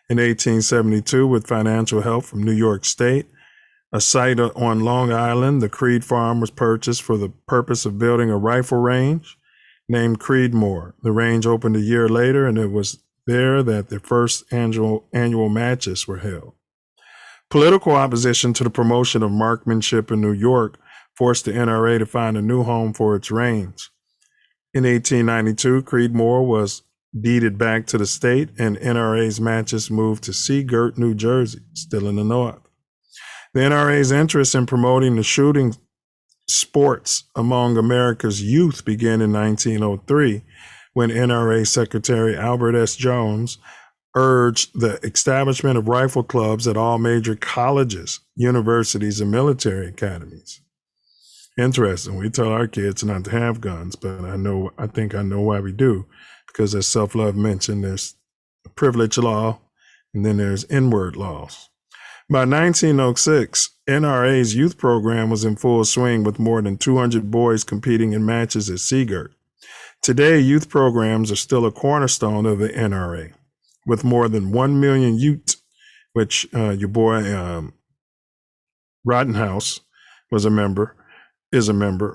Speaker 1: In 1872, with financial help from New York State, a site on Long Island, the Creed Farm, was purchased for the purpose of building a rifle range named Creedmoor. The range opened a year later, and it was there that the first annual matches were held. Political opposition to the promotion of marksmanship in New York forced the NRA to find a new home for its range. In 1892, Creedmoor was deeded back to the state, and NRA's matches moved to Seagirt, New Jersey, still in the north. The NRA's interest in promoting the shooting sports among America's youth began in 1903, when NRA Secretary Albert S. Jones urged the establishment of rifle clubs at all major colleges, universities, and military academies. Interesting. We tell our kids not to have guns, but I think I know why we do. Because as Self Love mentioned, there's privilege law and then there's inward laws. By 1906, NRA's youth program was in full swing with more than 200 boys competing in matches at Seagirt. Today, youth programs are still a cornerstone of the NRA, with more than 1 million youth, which your boy Rottenhouse is a member,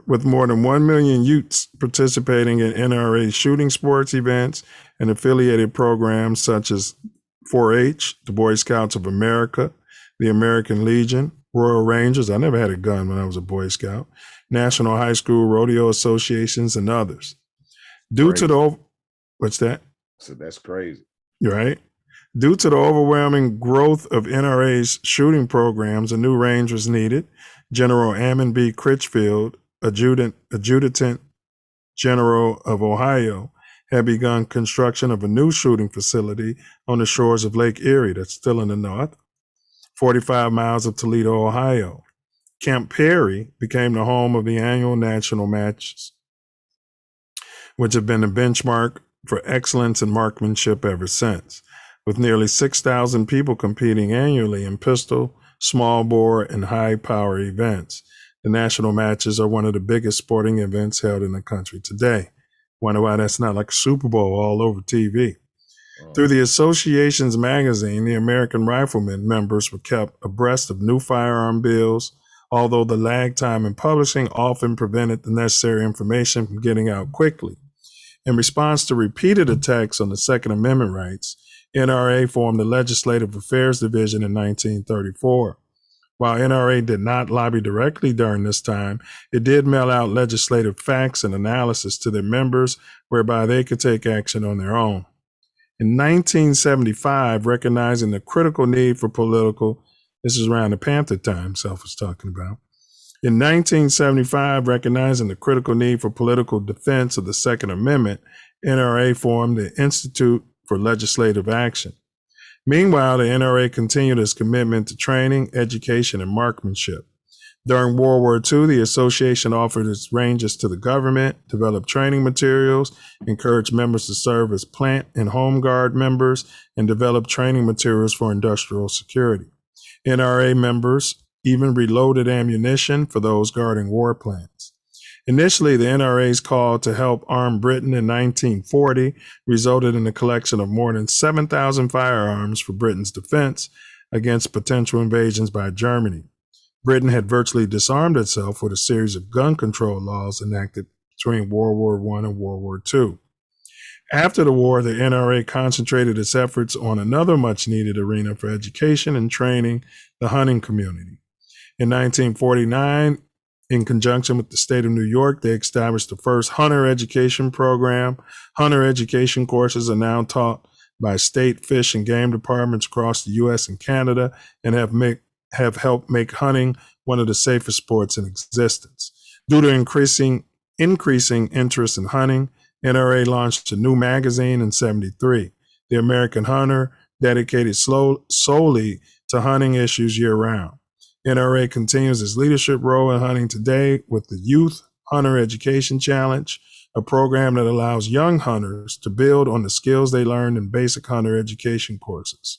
Speaker 1: with more than 1 million youths participating in NRA shooting sports events and affiliated programs such as 4-H, the Boy Scouts of America, the American Legion, Royal Rangers. I never had a gun when I was a Boy Scout, National High School Rodeo Associations, and others. What's that?
Speaker 2: So that's crazy.
Speaker 1: You're right. Due to the overwhelming growth of NRA's shooting programs, a new range was needed. General Ammon B. Critchfield, Adjutant General of Ohio, had begun construction of a new shooting facility on the shores of Lake Erie, that's still in the north, 45 miles of Toledo, Ohio. Camp Perry became the home of the annual national matches, which have been a benchmark for excellence in marksmanship ever since, with nearly 6,000 people competing annually in pistol, small bore, and high power events. The national matches are one of the biggest sporting events held in the country today. Wonder why that's not like a Super Bowl all over TV. Through the association's magazine, the American Riflemen members were kept abreast of new firearm bills, although the lag time in publishing often prevented the necessary information from getting out quickly. In response to repeated attacks on the Second Amendment rights, NRA formed the Legislative Affairs Division in 1934. While NRA did not lobby directly during this time, it did mail out legislative facts and analysis to their members, whereby they could take action on their own. In 1975, recognizing the critical need for this is around the Panther time Self was talking about. In 1975, recognizing the critical need for political defense of the Second Amendment, NRA formed the Institute for Legislative Action. Meanwhile, the NRA continued its commitment to training, education, and marksmanship. During World War II, the association offered its ranges to the government, developed training materials, encouraged members to serve as plant and home guard members, and developed training materials for industrial security. NRA members even reloaded ammunition for those guarding war plants. Initially, the NRA's call to help arm Britain in 1940 resulted in the collection of more than 7,000 firearms for Britain's defense against potential invasions by Germany. Britain had virtually disarmed itself with a series of gun control laws enacted between World War I and World War II. After the war, the NRA concentrated its efforts on another much-needed arena for education and training, the hunting community. In 1949, in conjunction with the state of New York, they established the first hunter education program. Hunter education courses are now taught by state fish and game departments across the U.S. and Canada and have helped make hunting one of the safest sports in existence. Due to increasing interest in hunting, NRA launched a new magazine in 1973, The American Hunter, dedicated solely to hunting issues year-round. NRA continues its leadership role in hunting today with the Youth Hunter Education Challenge, a program that allows young hunters to build on the skills they learned in basic hunter education courses.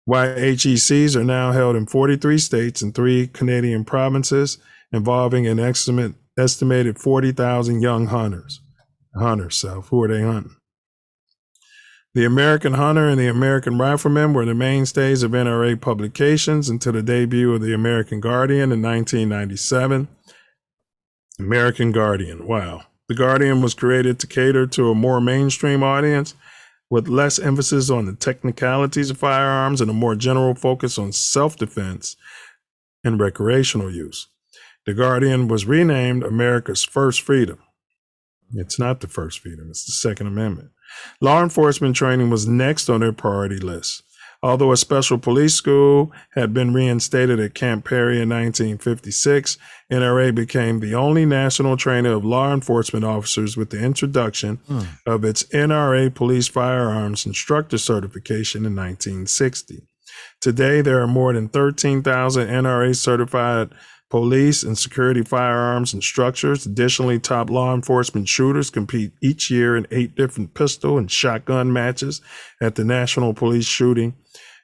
Speaker 1: YHECs are now held in 43 states and 3 Canadian provinces, involving an estimated 40,000 young hunters. Hunters, Self, who are they hunting? The American Hunter and the American Rifleman were the mainstays of NRA publications until the debut of the American Guardian in 1997. American Guardian, wow. The Guardian was created to cater to a more mainstream audience with less emphasis on the technicalities of firearms and a more general focus on self-defense and recreational use. The Guardian was renamed America's First Freedom. It's not the first freedom, it's the Second Amendment. Law enforcement training was next on their priority list. Although a special police school had been reinstated at Camp Perry in 1956, NRA became the only national trainer of law enforcement officers with the introduction of its NRA Police Firearms Instructor Certification in 1960. Today, there are more than 13,000 NRA certified police and security firearms instructors. Additionally, top law enforcement shooters compete each year in 8 different pistol and shotgun matches at the National Police Shooting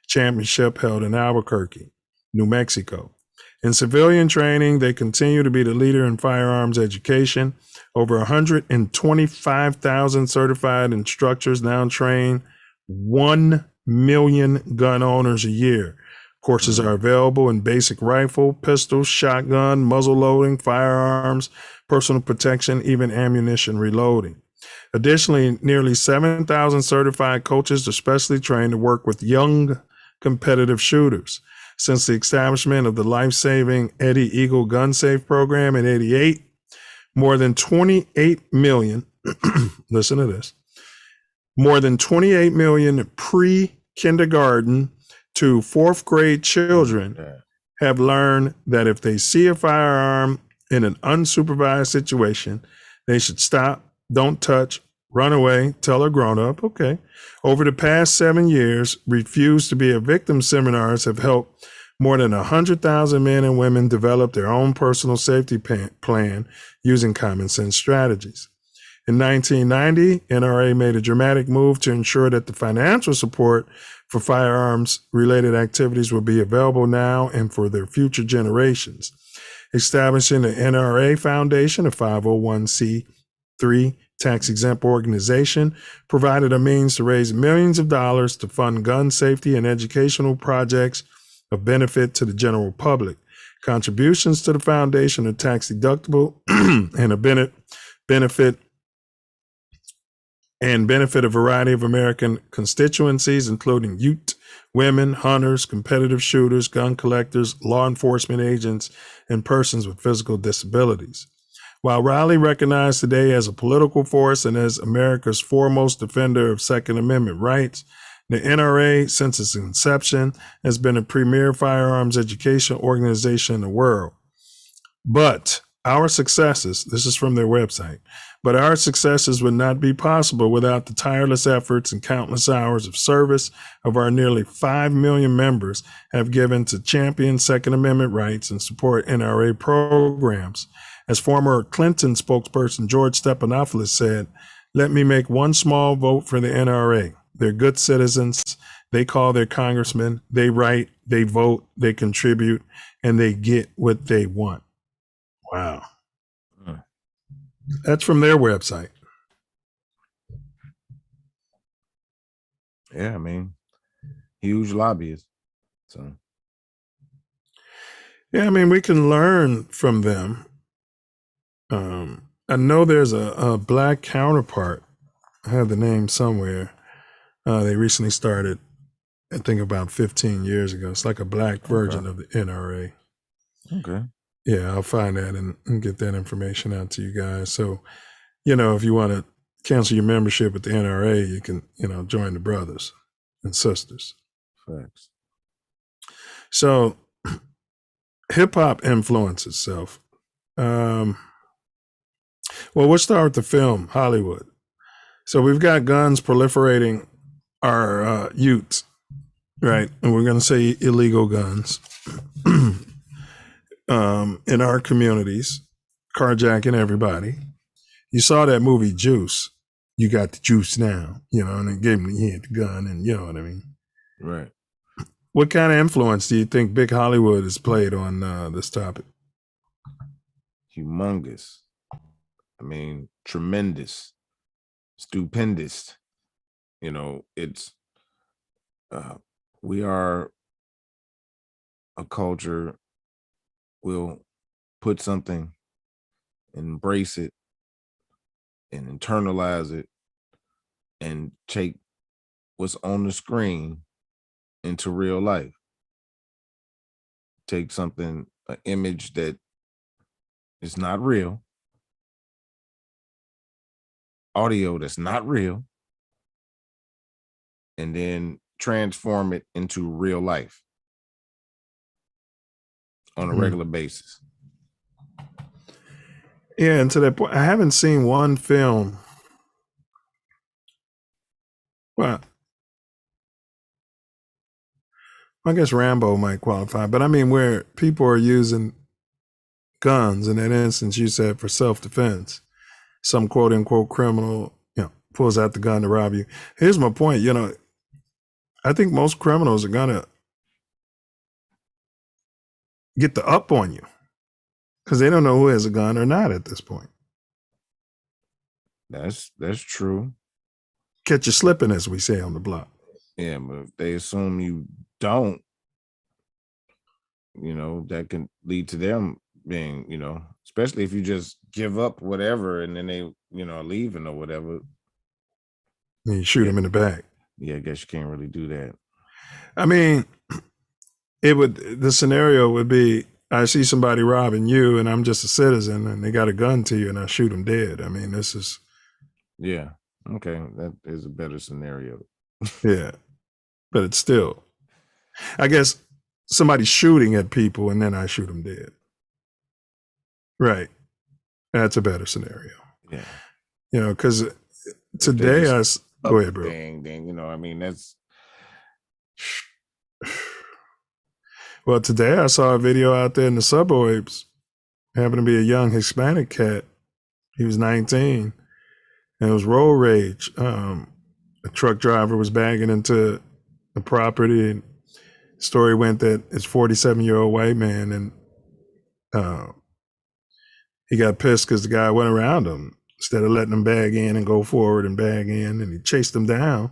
Speaker 1: Championship held in Albuquerque, New Mexico. In civilian training, they continue to be the leader in firearms education. Over 125,000 certified instructors now train 1 million gun owners a year. Courses are available in basic rifle, pistol, shotgun, muzzle loading, firearms, personal protection, even ammunition reloading. Additionally, nearly 7,000 certified coaches are specially trained to work with young competitive shooters. Since the establishment of the life-saving Eddie Eagle Gun Safe program in '88, more than 28 million, listen to this, more than 28 million pre-kindergarten to 4th grade children have learned that if they see a firearm in an unsupervised situation, they should stop, don't touch, run away, tell a grown-up, okay. Over the past 7 years, Refuse to Be a Victim seminars have helped more than 100,000 men and women develop their own personal safety plan using common sense strategies. In 1990, NRA made a dramatic move to ensure that the financial support for firearms-related activities will be available now and for their future generations. Establishing the NRA Foundation, a 501c3 tax-exempt organization, provided a means to raise millions of dollars to fund gun safety and educational projects of benefit to the general public. Contributions to the foundation are tax deductible and benefit a variety of American constituencies, including youth, women, hunters, competitive shooters, gun collectors, law enforcement agents, and persons with physical disabilities. While Riley recognized today as a political force and as America's foremost defender of Second Amendment rights, the NRA, since its inception, has been a premier firearms education organization in the world. But our successes, this is from their website, but our successes would not be possible without the tireless efforts and countless hours of service of our nearly 5 million members have given to champion Second Amendment rights and support NRA programs. As former Clinton spokesperson George Stephanopoulos said, "Let me make one small vote for the NRA. They're good citizens. They call their congressmen. They write, they vote, they contribute, and they get what they want." Wow. That's from their website.
Speaker 2: Yeah, I mean, huge lobbyists. So,
Speaker 1: yeah, I mean, we can learn from them. I know there's a black counterpart. I have the name somewhere. They recently started, I think about 15 years ago. It's like a black version of the NRA.
Speaker 2: Okay.
Speaker 1: Yeah, I'll find that and get that information out to you guys. So, if you want to cancel your membership with the NRA, you can, join the brothers and sisters.
Speaker 2: Facts.
Speaker 1: So, hip hop influences itself. Well, we'll start with the film, Hollywood. So we've got guns proliferating our youths, right? And we're going to say illegal guns in our communities, carjacking everybody. You saw that movie Juice. You got the juice now, and it gave him the gun, and you know what I mean?
Speaker 2: Right.
Speaker 1: What kind of influence do you think Big Hollywood has played on this topic?
Speaker 2: Humongous. I mean, tremendous, stupendous. It's we are a culture will put something, embrace it, and internalize it, and take what's on the screen into real life. Take something, an image that is not real, audio that's not real, and then transform it into real life on a regular basis.
Speaker 1: Yeah, and to that point, I haven't seen one film. Well, I guess Rambo might qualify, but I mean where people are using guns. In that instance, you said for self-defense. Some quote unquote criminal, pulls out the gun to rob you. Here's my point. I think most criminals are gonna get the up on you because they don't know who has a gun or not at this point.
Speaker 2: That's true.
Speaker 1: Catch you slipping, as we say on the block.
Speaker 2: Yeah, but if they assume you don't, that can lead to them being, especially if you just give up whatever and then they, are leaving or whatever.
Speaker 1: And you shoot them in the back.
Speaker 2: Yeah, I guess you can't really do that.
Speaker 1: I mean, the scenario would be, I see somebody robbing you and I'm just a citizen and they got a gun to you and I shoot them dead. I mean, this is.
Speaker 2: Yeah. Okay. That is a better scenario.
Speaker 1: Yeah. But it's still, I guess somebody's shooting at people and then I shoot them dead. Right. That's a better scenario.
Speaker 2: Yeah.
Speaker 1: Because today go ahead, bro.
Speaker 2: Then, that's.
Speaker 1: Well, today I saw a video out there in the suburbs. Happened to be a young Hispanic cat. He was 19. And it was road rage. A truck driver was bagging into the property. And the story went that it's 47-year-old white man. And he got pissed because the guy went around him instead of letting him bag in and go forward and bag in. And he chased him down.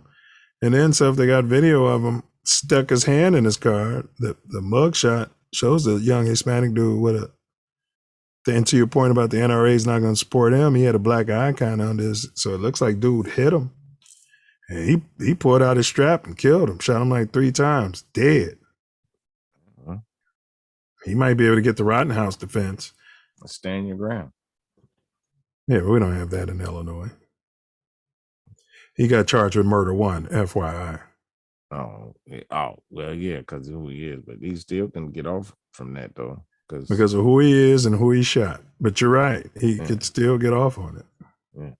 Speaker 1: And then, so if they got video of him, stuck his hand in his car. The mugshot shows the young Hispanic dude with and to your point about the NRA is not going to support him, he had a black icon on this, so it looks like dude hit him. And he pulled out his strap and killed him, shot him like 3 times, dead. He might be able to get the Rottenhouse defense.
Speaker 2: Stand your ground.
Speaker 1: Yeah, but we don't have that in Illinois. He got charged with murder 1, FYI.
Speaker 2: Oh, well, yeah, because of who he is, but he still can get off from that though.
Speaker 1: Because of who he is and who he shot. But you're right, he could still get off on it.
Speaker 2: Yeah.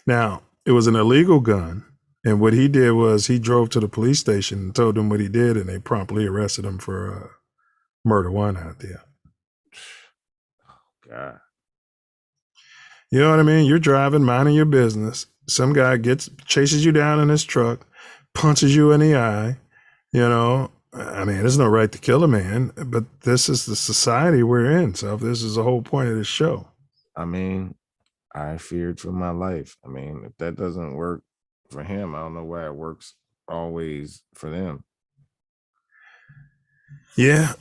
Speaker 1: Now, it was an illegal gun, and what he did was he drove to the police station and told them what he did, and they promptly arrested him for murder 1 out there.
Speaker 2: God.
Speaker 1: You know what I mean? You're driving, minding your business. Some guy chases you down in his truck, punches you in the eye, I mean, there's no right to kill a man, but this is the society we're in. So this is the whole point of this show.
Speaker 2: I mean, I feared for my life. I mean, if that doesn't work for him, I don't know why it works always for them.
Speaker 1: Yeah.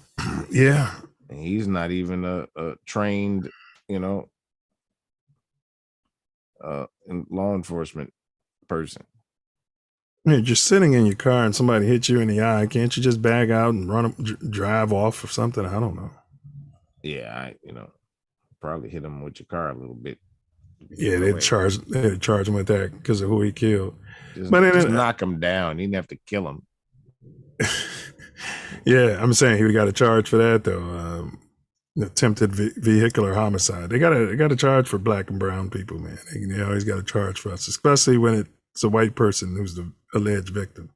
Speaker 1: Yeah.
Speaker 2: And he's not even a trained, in law enforcement person.
Speaker 1: You're just sitting in your car and somebody hits you in the eye. Can't you just bag out and drive off or something? I don't know.
Speaker 2: Yeah, probably hit him with your car a little bit.
Speaker 1: Yeah, they'd charge him with that because of who he killed.
Speaker 2: Just knock him down. He didn't have to kill him.
Speaker 1: Yeah, I'm saying he would got a charge for that though. Attempted vehicular homicide. They got a charge for black and brown people, man. They always got a charge for us, especially when it's a white person who's the alleged victim,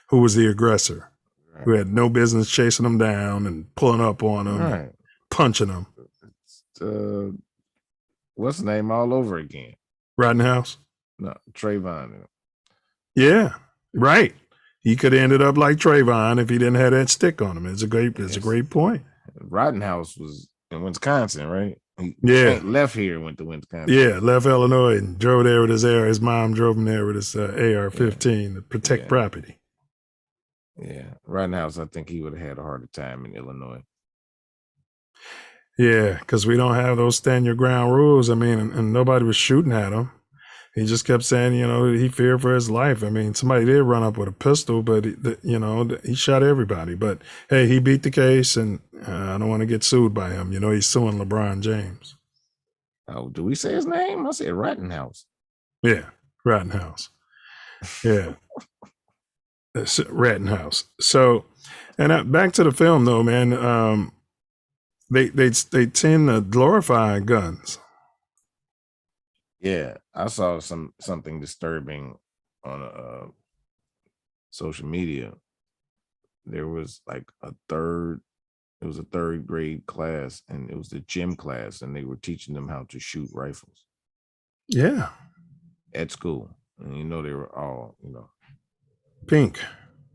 Speaker 1: who was the aggressor, who had no business chasing them down and pulling up on them, punching them.
Speaker 2: What's the name all over again?
Speaker 1: Rottenhouse?
Speaker 2: No, Trayvon.
Speaker 1: Yeah, right. He could have ended up like Trayvon if he didn't have that stick on him. It's a great point.
Speaker 2: Rottenhouse was in Wisconsin, right? He left here, went to Wisconsin.
Speaker 1: Yeah, left Illinois and drove there with his AR. His mom drove him there with his AR-15 to protect property.
Speaker 2: Yeah, Rottenhouse, I think he would have had a harder time in Illinois.
Speaker 1: Yeah, because we don't have those stand your ground rules. I mean, and nobody was shooting at him. He just kept saying, he feared for his life. I mean, somebody did run up with a pistol, but, he shot everybody. But, hey, he beat the case, and I don't want to get sued by him. He's suing LeBron James.
Speaker 2: Oh, do we say his name? I said Rottenhouse.
Speaker 1: Yeah, Rottenhouse. Yeah. Rottenhouse. So, and back to the film, though, man. They tend to glorify guns.
Speaker 2: Yeah, I saw something disturbing on social media. There was like a third It was a 3rd grade class, and it was the gym class, and they were teaching them how to shoot rifles.
Speaker 1: Yeah.
Speaker 2: At school. And they were all,
Speaker 1: Pink.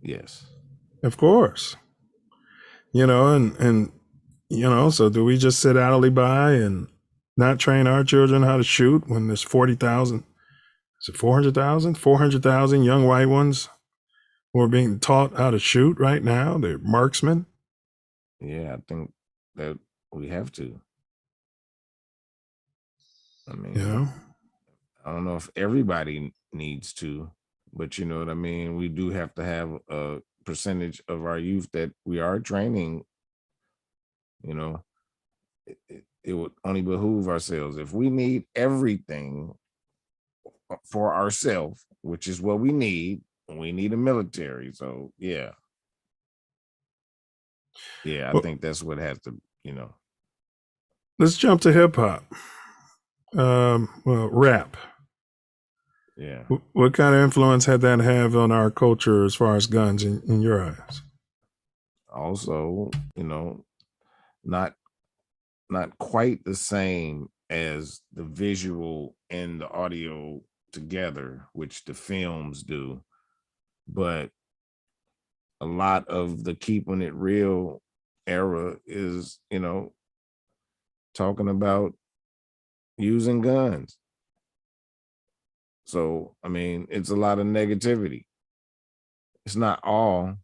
Speaker 2: Yes.
Speaker 1: Of course. And so do we just sit idly by and not train our children how to shoot when there's 40,000, is it 400,000? 400,000 young white ones who are being taught how to shoot right now? They're marksmen.
Speaker 2: Yeah, I think that we have to. I mean, I don't know if everybody needs to, but you know what I mean? We do have to have a percentage of our youth that we are training. It would only behoove ourselves. If we need everything for ourselves, which is what we need a military. So yeah. Yeah, I think that's what has to,
Speaker 1: Let's jump to hip hop. Rap.
Speaker 2: Yeah.
Speaker 1: What kind of influence had that have on our culture as far as guns in your eyes?
Speaker 2: Also, not quite the same as the visual and the audio together, which the films do, but a lot of the keeping it real era is, talking about using guns. So, I mean, it's a lot of negativity. It's not all,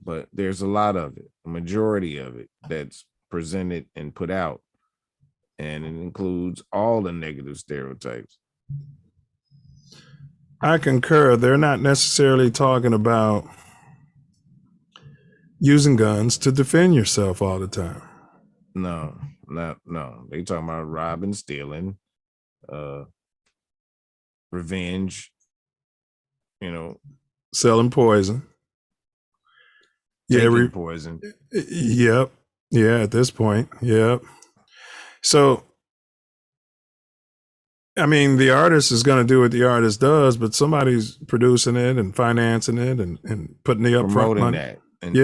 Speaker 2: but there's a lot of it, a majority of it that's presented and put out. And it includes all the negative stereotypes.
Speaker 1: I concur. They're not necessarily talking about using guns to defend yourself all the time.
Speaker 2: No. They talking about robbing, stealing, revenge,
Speaker 1: selling poison.
Speaker 2: Taking poison.
Speaker 1: Yep. Yeah, at this point. Yep. So, I mean, the artist is going to do what the artist does, but somebody's producing it and financing it and putting the upfront money.
Speaker 2: That. And,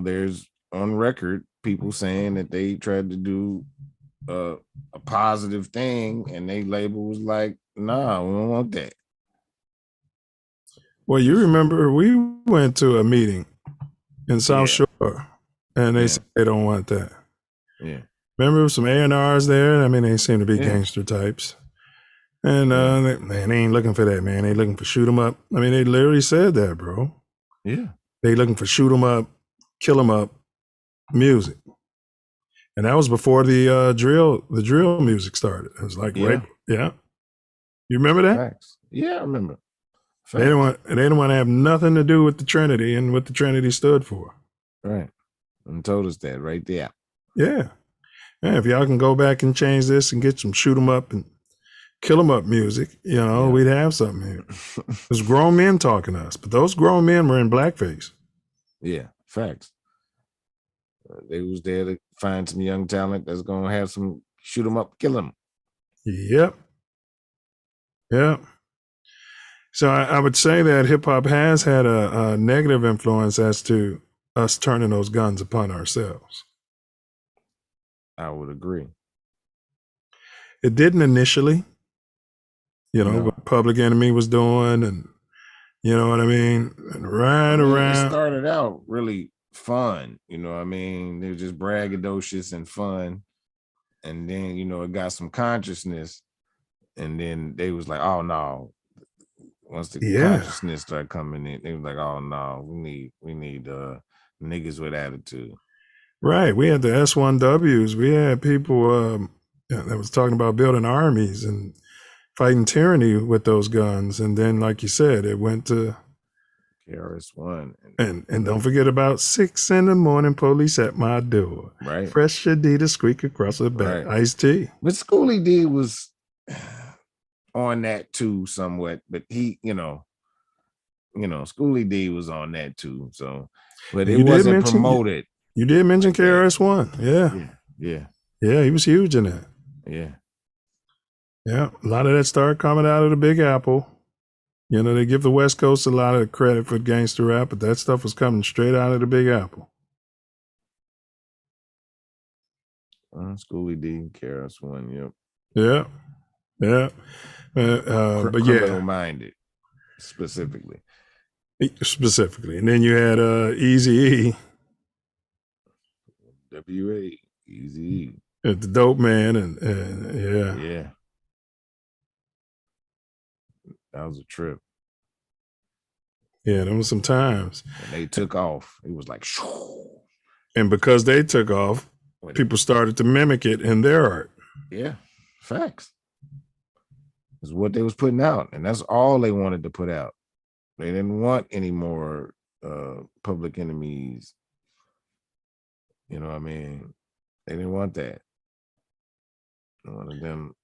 Speaker 2: there's on record people saying that they tried to do a positive thing, and they label was like, "Nah, we don't want that."
Speaker 1: Well, you remember we went to a meeting in South Shore, and they said they don't want that.
Speaker 2: Yeah.
Speaker 1: Remember some A&Rs there? I mean, they seem to be gangster types. And they ain't looking for that, man. They looking for shoot 'em up. I mean, they literally said that, bro.
Speaker 2: Yeah.
Speaker 1: They looking for shoot 'em up, kill 'em up music. And that was before the drill music started. It was like, right? Yeah. You remember that?
Speaker 2: Facts. Yeah, I remember. Facts.
Speaker 1: They didn't want to have nothing to do with the Trinity and what the Trinity stood for.
Speaker 2: Right. And told us that right there.
Speaker 1: Yeah. Yeah, if y'all can go back and change this and get some shoot 'em up and kill 'em up music, we'd have something here. There's grown men talking to us, but those grown men were in blackface.
Speaker 2: Yeah, facts. They was there to find some young talent that's gonna have some shoot 'em up, kill 'em.
Speaker 1: Yep. So I would say that hip hop has had a negative influence as to us turning those guns upon ourselves.
Speaker 2: I would agree.
Speaker 1: It didn't initially, what Public Enemy was doing, and you know what I mean? And around.
Speaker 2: It started out really fun, you know what I mean? They're just braggadocious and fun. And then, it got some consciousness. And then they was like, oh no. Once the consciousness started coming in, they was like, oh no, we need niggas with attitude.
Speaker 1: Right. We had the S1Ws. We had people that was talking about building armies and fighting tyranny with those guns. And then, like you said, it went to
Speaker 2: KRS-One.
Speaker 1: And don't forget about 6 a.m, police at my door.
Speaker 2: Right.
Speaker 1: Fresh Adidas squeak across the back.
Speaker 2: Right.
Speaker 1: Ice-T.
Speaker 2: But Schoolie D was on that too somewhat, but he, Schoolie D was on that too. So, but it wasn't promoted.
Speaker 1: You did mention KRS-One.
Speaker 2: Yeah.
Speaker 1: Yeah, he was huge in that.
Speaker 2: Yeah.
Speaker 1: Yeah. A lot of that started coming out of the Big Apple. They give the West Coast a lot of credit for gangster rap, but that stuff was coming straight out of the Big Apple.
Speaker 2: Schoolie D, Karis one, yep.
Speaker 1: Yeah. Yeah. But yeah.
Speaker 2: Criminal minded, specifically.
Speaker 1: And then you had Eazy-E.
Speaker 2: W.A. Easy.
Speaker 1: The dope man, and yeah.
Speaker 2: Yeah. That was a trip.
Speaker 1: Yeah, there was some times.
Speaker 2: And they took off. It was like, shoo.
Speaker 1: And because they took off, people started to mimic it in their art.
Speaker 2: Yeah, facts. It's what they was putting out, and that's all they wanted to put out. They didn't want any more Public Enemies. You know what I mean? They didn't want that. They wanted them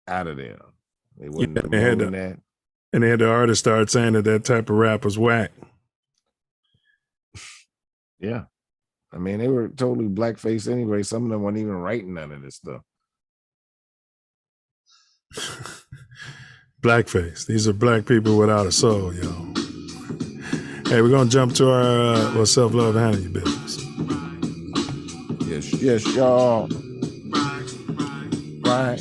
Speaker 2: out of there. They wouldn't promoting that.
Speaker 1: And they had the artists start saying that type of rap was whack.
Speaker 2: Yeah. I mean, they were totally blackface anyway. Some of them weren't even writing none of this stuff.
Speaker 1: Blackface. These are black people without a soul, yo. Hey, we're going to jump to our self-love handle your business.
Speaker 2: Yes, y'all. Right.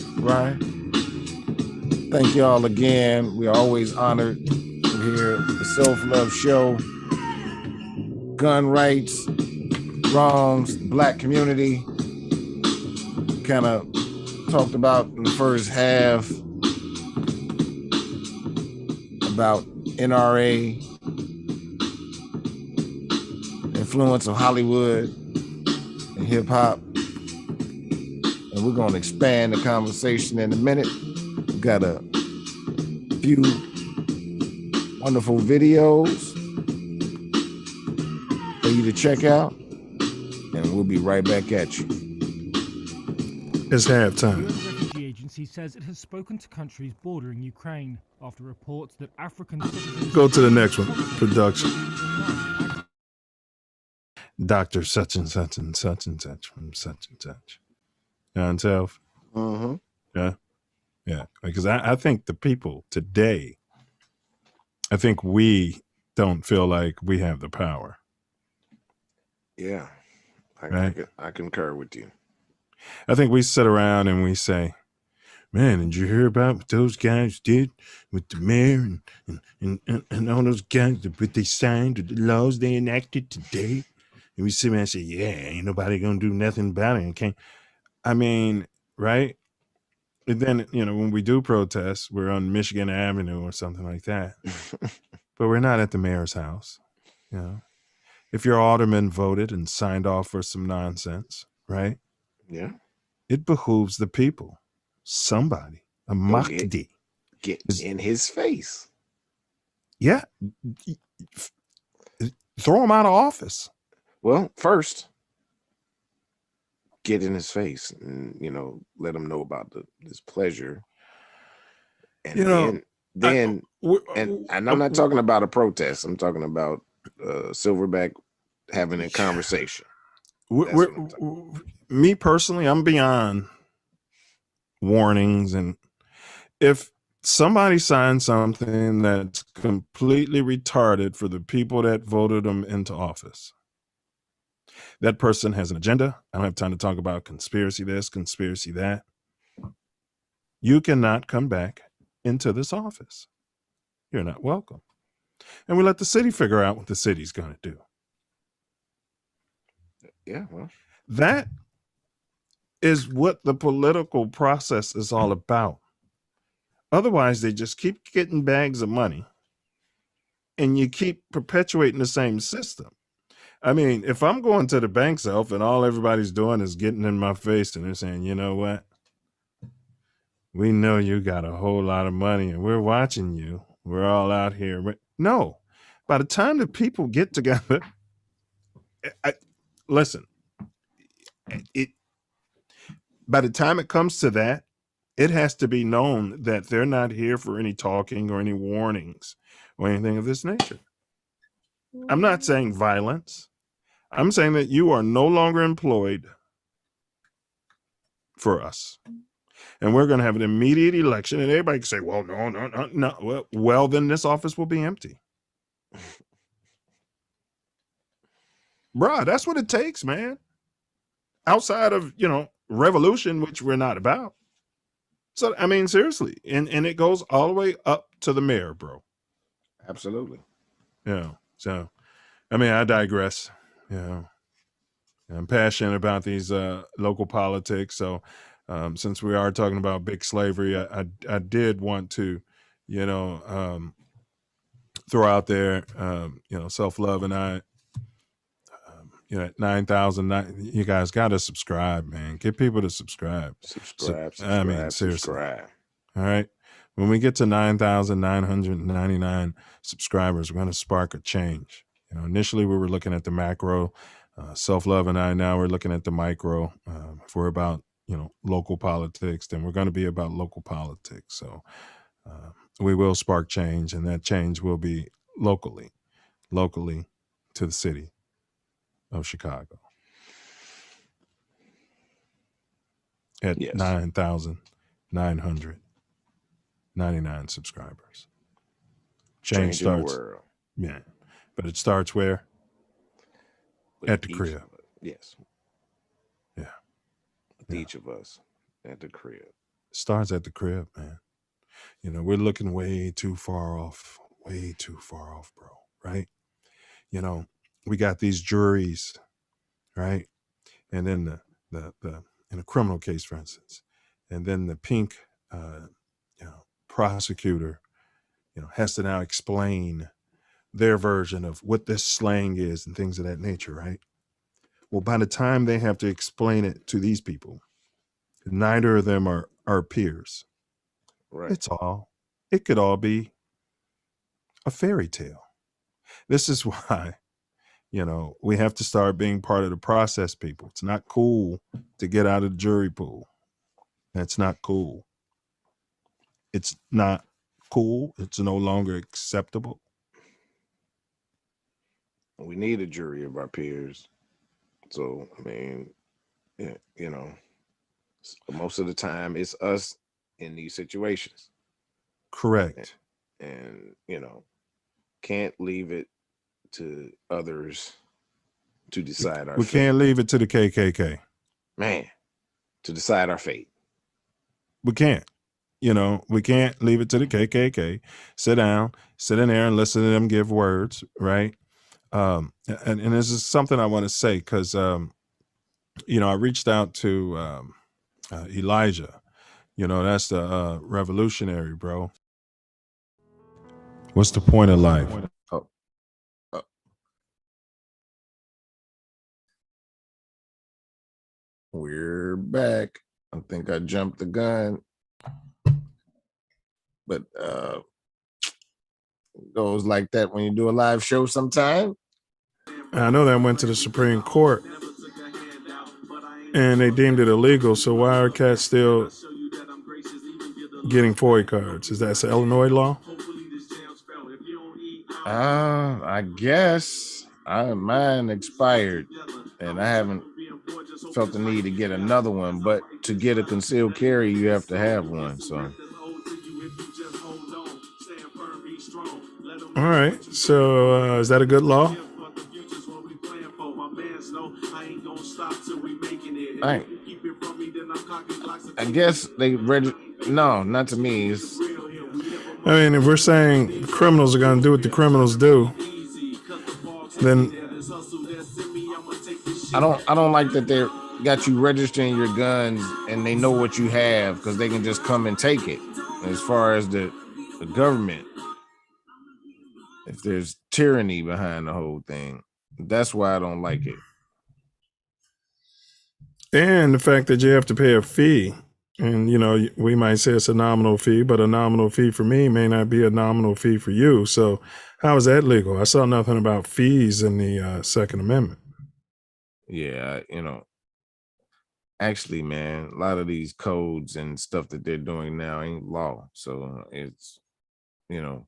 Speaker 2: Thank y'all again. We're always honored here at the Self Love Show. Gun rights, wrongs, black community. Kind of talked about in the first half about NRA, influence of Hollywood and hip hop. And we're going to expand the conversation in a minute. We've got a few wonderful videos for you to check out, and we'll be right back at you.
Speaker 1: It's halftime.
Speaker 5: The UN Refugee Agency says it has spoken to countries bordering Ukraine after reports that African citizens...
Speaker 1: Go to the next one. Production. Dr. such and such and such and such from such and such. On self.
Speaker 2: Mm-hmm.
Speaker 1: Yeah. Because I think the people today, I think we don't feel like we have the power.
Speaker 2: Yeah. I concur with you.
Speaker 1: I think we sit around and we say, man, did you hear about what those guys did with the mayor and all those guys, what they signed, the laws they enacted today? And we sit around and say, yeah, ain't nobody going to do nothing about it. I mean, right? And then, when we do protest, we're on Michigan Avenue or something like that. But we're not at the mayor's house. If your alderman voted and signed off for some nonsense, right?
Speaker 2: Yeah.
Speaker 1: It behooves the people. Somebody, a Mahdi.
Speaker 2: Get in his face.
Speaker 1: Yeah. Throw him out of office.
Speaker 2: Well, first, get in his face and, let him know about this pleasure. And then I'm not talking about a protest. I'm talking about Silverback having a conversation.
Speaker 1: Me personally, I'm beyond warnings. And if somebody signs something that's completely retarded for the people that voted them into office, that person has an agenda. I don't have time to talk about conspiracy this, conspiracy that. You cannot come back into this office. You're not welcome. And we let the city figure out what the city's going to do.
Speaker 2: Yeah, well.
Speaker 1: That is what the political process is all about. Otherwise, they just keep getting bags of money and you keep perpetuating the same system. I mean, if I'm going to the bank self and all everybody's doing is getting in my face and they're saying, you know what? We know you got a whole lot of money and we're watching you. We're all out here. No, by the time the people get together, listen, by the time it comes to that, it has to be known that they're not here for any talking or any warnings or anything of this nature. I'm not saying violence. I'm saying that you are no longer employed for us. And we're going to have an immediate election and everybody can say, well, no. Well, then this office will be empty. Bruh, that's what it takes, man. Outside of, revolution, which we're not about. So, I mean, seriously, and it goes all the way up to the mayor, bro.
Speaker 2: Absolutely.
Speaker 1: Yeah. So, I mean, I digress. Yeah. I'm passionate about these local politics. So, since we are talking about big slavery, I did want to, throw out there, Self Love and I, at 9,000, you guys got to subscribe, man. Get people to subscribe. I mean, seriously.
Speaker 2: Subscribe.
Speaker 1: All right. When we get to 9,999 subscribers, we're going to spark a change. Initially we were looking at the macro. Self Love and I now we're looking at the micro. If we're about, local politics, then we're going to be about local politics. So we will spark change, and that change will be locally to the city of Chicago at 9,999 subscribers. Change starts.
Speaker 2: The world.
Speaker 1: Yeah. But it starts where? At the crib.
Speaker 2: Yes.
Speaker 1: Yeah.
Speaker 2: With each of us at the crib.
Speaker 1: Starts at the crib, man. We're looking way too far off, bro. Right? We got these juries, right? And then the in a criminal case, for instance, and then the pink, prosecutor, has to now explain their version of what this slang is and things of that nature, right? Well, by the time they have to explain it to these people, neither of them are peers.
Speaker 2: Right.
Speaker 1: It could all be a fairy tale. This is why, we have to start being part of the process, people. It's not cool to get out of the jury pool. That's not cool. It's not cool. It's no longer acceptable.
Speaker 2: We need a jury of our peers. So, I mean, most of the time it's us in these situations.
Speaker 1: Correct.
Speaker 2: And, can't leave it to others to decide our fate.
Speaker 1: We can't leave it to the KKK.
Speaker 2: Man, to decide our fate.
Speaker 1: We can't. We can't leave it to the KKK. Sit down, sit in there and listen to them give words, right? And this is something I want to say because, I reached out to Elijah. That's the revolutionary, bro. What's the point of life?
Speaker 2: We're back. I think I jumped the gun. But it goes like that when you do a live show sometime.
Speaker 1: I know that went to the Supreme Court and they deemed it illegal. So why are cats still getting FOIA cards? Is that Illinois law?
Speaker 2: I guess mine expired and I haven't felt the need to get another one, but to get a concealed carry, you have to have one. So.
Speaker 1: All right. So is that a good law?
Speaker 2: I guess they read. No, not to me.
Speaker 1: I mean, if we're saying criminals are going to do what the criminals do, then
Speaker 2: I don't like that they got you registering your guns and they know what you have because they can just come and take it. As far as the government, if there's tyranny behind the whole thing, that's why I don't like it.
Speaker 1: And the fact that you have to pay a fee. And, we might say it's a nominal fee, but a nominal fee for me may not be a nominal fee for you. So how is that legal? I saw nothing about fees in the Second Amendment.
Speaker 2: Yeah, actually, man, a lot of these codes and stuff that they're doing now ain't law. So it's, it's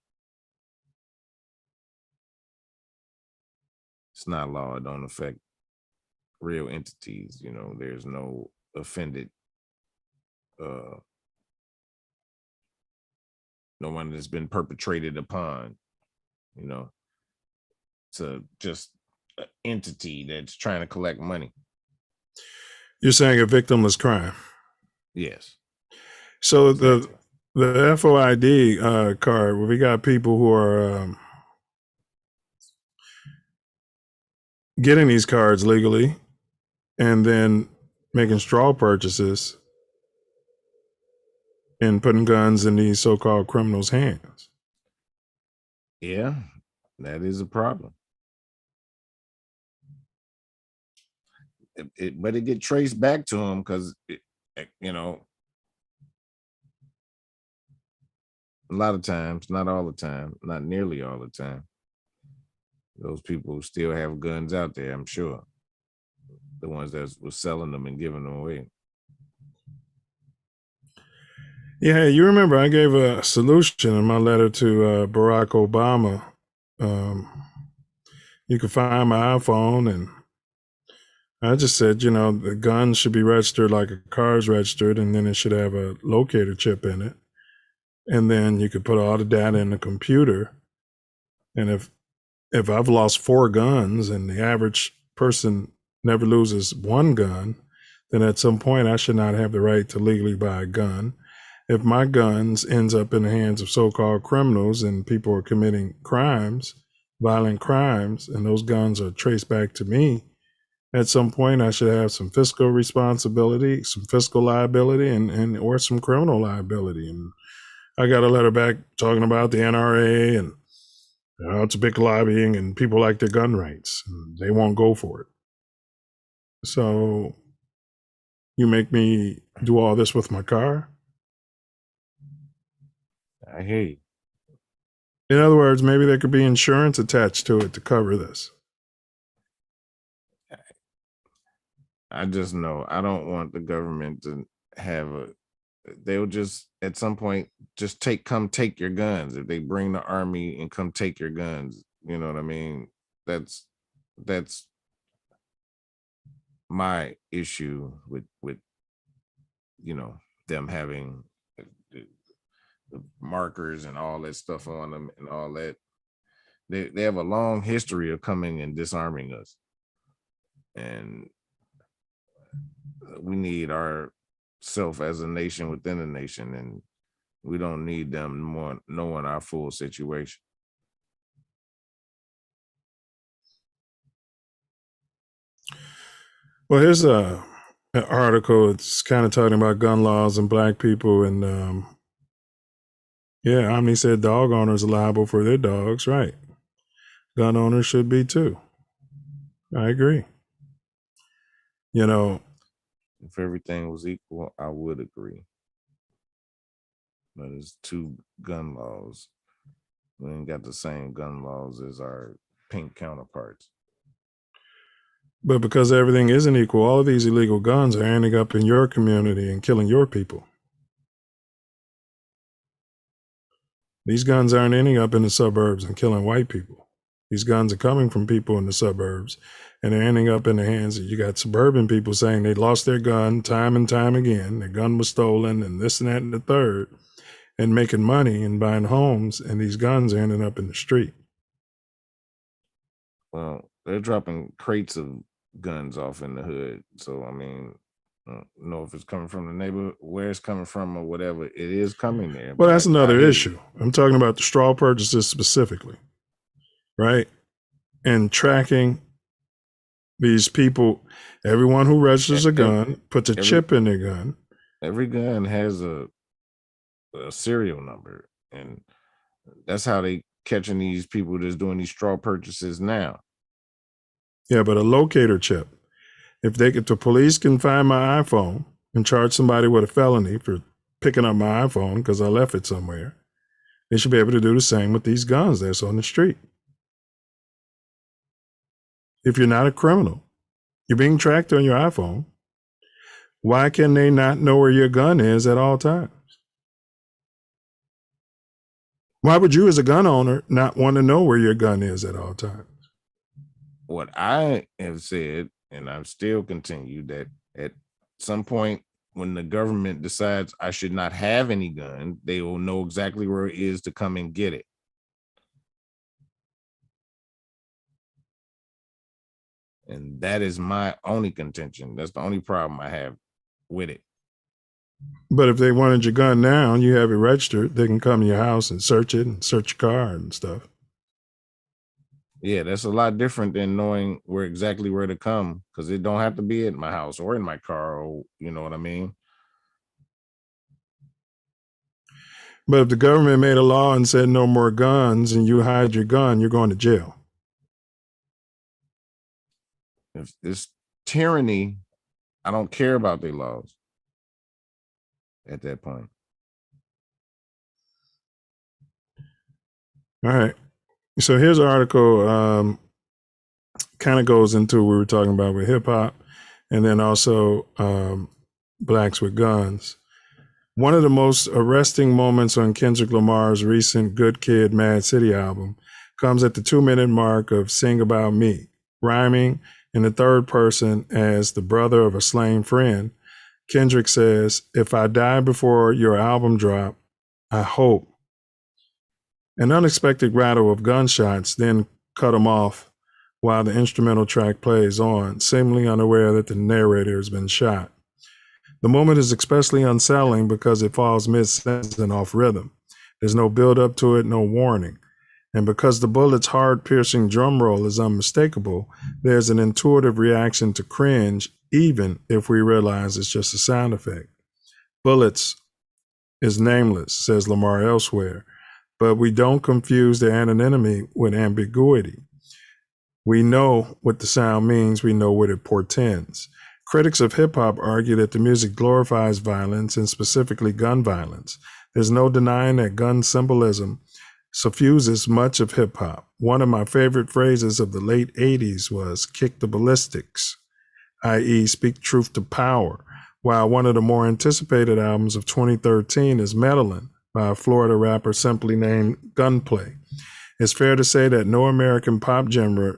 Speaker 2: not law. It don't affect real entities. There's no offended no one that's been perpetrated upon, it's just an entity that's trying to collect money.
Speaker 1: You're saying a victimless crime.
Speaker 2: Yes.
Speaker 1: So the FOID card, where we got people who are getting these cards legally and then making straw purchases and putting guns in these so-called criminals' hands.
Speaker 2: Yeah, that is a problem. But it get traced back to them because, you know, a lot of times, not all the time, not nearly all the time, those people still have guns out there, I'm sure. The ones that were selling them and giving them away.
Speaker 1: Yeah, you remember I gave a solution in my letter to Barack Obama. You can find my iPhone, and I just said, you know, the gun should be registered like a car's registered, and then it should have a locator chip in it. And then you could put all the data in the computer. And if I've lost 4 guns and the average person never loses 1 gun, then at some point I should not have the right to legally buy a gun. If my guns ends up in the hands of so-called criminals and people are committing crimes, violent crimes, and those guns are traced back to me, at some point I should have some fiscal responsibility, some fiscal liability, and or some criminal liability. And I got a letter back talking about the NRA and it's a big lobbying and people like their gun rights. And they won't go for it. So you make me do all this with my car?
Speaker 2: I hear you.
Speaker 1: In other words, maybe there could be insurance attached to it to cover this.
Speaker 2: I just know I don't want the government to have they'll just at some point just come take your guns. If they bring the army and come take your guns, you know what I mean? That's my issue with you know, them having the markers and all that stuff on them and all that. They have a long history of coming and disarming us. And we need our self as a nation within a nation, and we don't need them more knowing our full situation.
Speaker 1: Well, here's an article. It's kind of talking about gun laws and black people. And yeah, Omni said dog owners are liable for their dogs. Right. Gun owners should be too. I agree. You know,
Speaker 2: if everything was equal, I would agree. But it's 2 gun laws. We ain't got the same gun laws as our pink counterparts.
Speaker 1: But because everything isn't equal, all of these illegal guns are ending up in your community and killing your people. These guns aren't ending up in the suburbs and killing white people. These guns are coming from people in the suburbs, and they're ending up in the hands of, you got suburban people saying they lost their gun time and time again. Their gun was stolen and this and that and the third, and making money and buying homes, and these guns are ending up in the street.
Speaker 2: Well, they're dropping crates of guns off in the hood. So, I mean, I don't know if it's coming from the neighborhood, where it's coming from or whatever. It is coming there.
Speaker 1: Well, that's another issue. I'm talking about the straw purchases specifically, right? And tracking these people, everyone who registers a gun, puts a chip in their gun.
Speaker 2: Every gun has a serial number, and that's how they catching these people that's doing these straw purchases now.
Speaker 1: Yeah, but a locator chip. If the police can find my iPhone and charge somebody with a felony for picking up my iPhone because I left it somewhere, they should be able to do the same with these guns that's on the street. If you're not a criminal, you're being tracked on your iPhone, why can they not know where your gun is at all times? Why would you as a gun owner not want to know where your gun is at all times?
Speaker 2: What I have said, and I've still continued, that at some point when the government decides I should not have any gun, they will know exactly where it is to come and get it. And that is my only contention. That's the only problem I have with it.
Speaker 1: But if they wanted your gun now and you have it registered, they can come to your house and search it and search your car and stuff.
Speaker 2: Yeah, that's a lot different than knowing where to come, because it don't have to be at my house or in my car, or you know what I mean?
Speaker 1: But if the government made a law and said no more guns and you hide your gun, you're going to jail.
Speaker 2: If it's tyranny, I don't care about their laws at that point.
Speaker 1: All right. So here's an article kind of goes into what we were talking about with hip hop, and then also blacks with guns. One of the most arresting moments on Kendrick Lamar's recent Good Kid, Mad City album comes at the 2-minute mark of Sing About Me, rhyming in the third person as the brother of a slain friend. Kendrick says, "If I die before your album drop, I hope." An unexpected rattle of gunshots then cut him off while the instrumental track plays on, seemingly unaware that the narrator has been shot. The moment is especially unsettling because it falls mid-sentence and off rhythm. There's no build-up to it, no warning. And because the bullet's hard-piercing drum roll is unmistakable, there's an intuitive reaction to cringe, even if we realize it's just a sound effect. Bullets is nameless, says Lamar elsewhere, but we don't confuse the anonymity with ambiguity. We know what the sound means, we know what it portends. Critics of hip-hop argue that the music glorifies violence, and specifically gun violence. There's no denying that gun symbolism suffuses much of hip-hop. One of my favorite phrases of the late 80s was "kick the ballistics," i.e. speak truth to power, while one of the more anticipated albums of 2013 is Meddlin' by a Florida rapper simply named Gunplay. It's fair to say that no American pop genre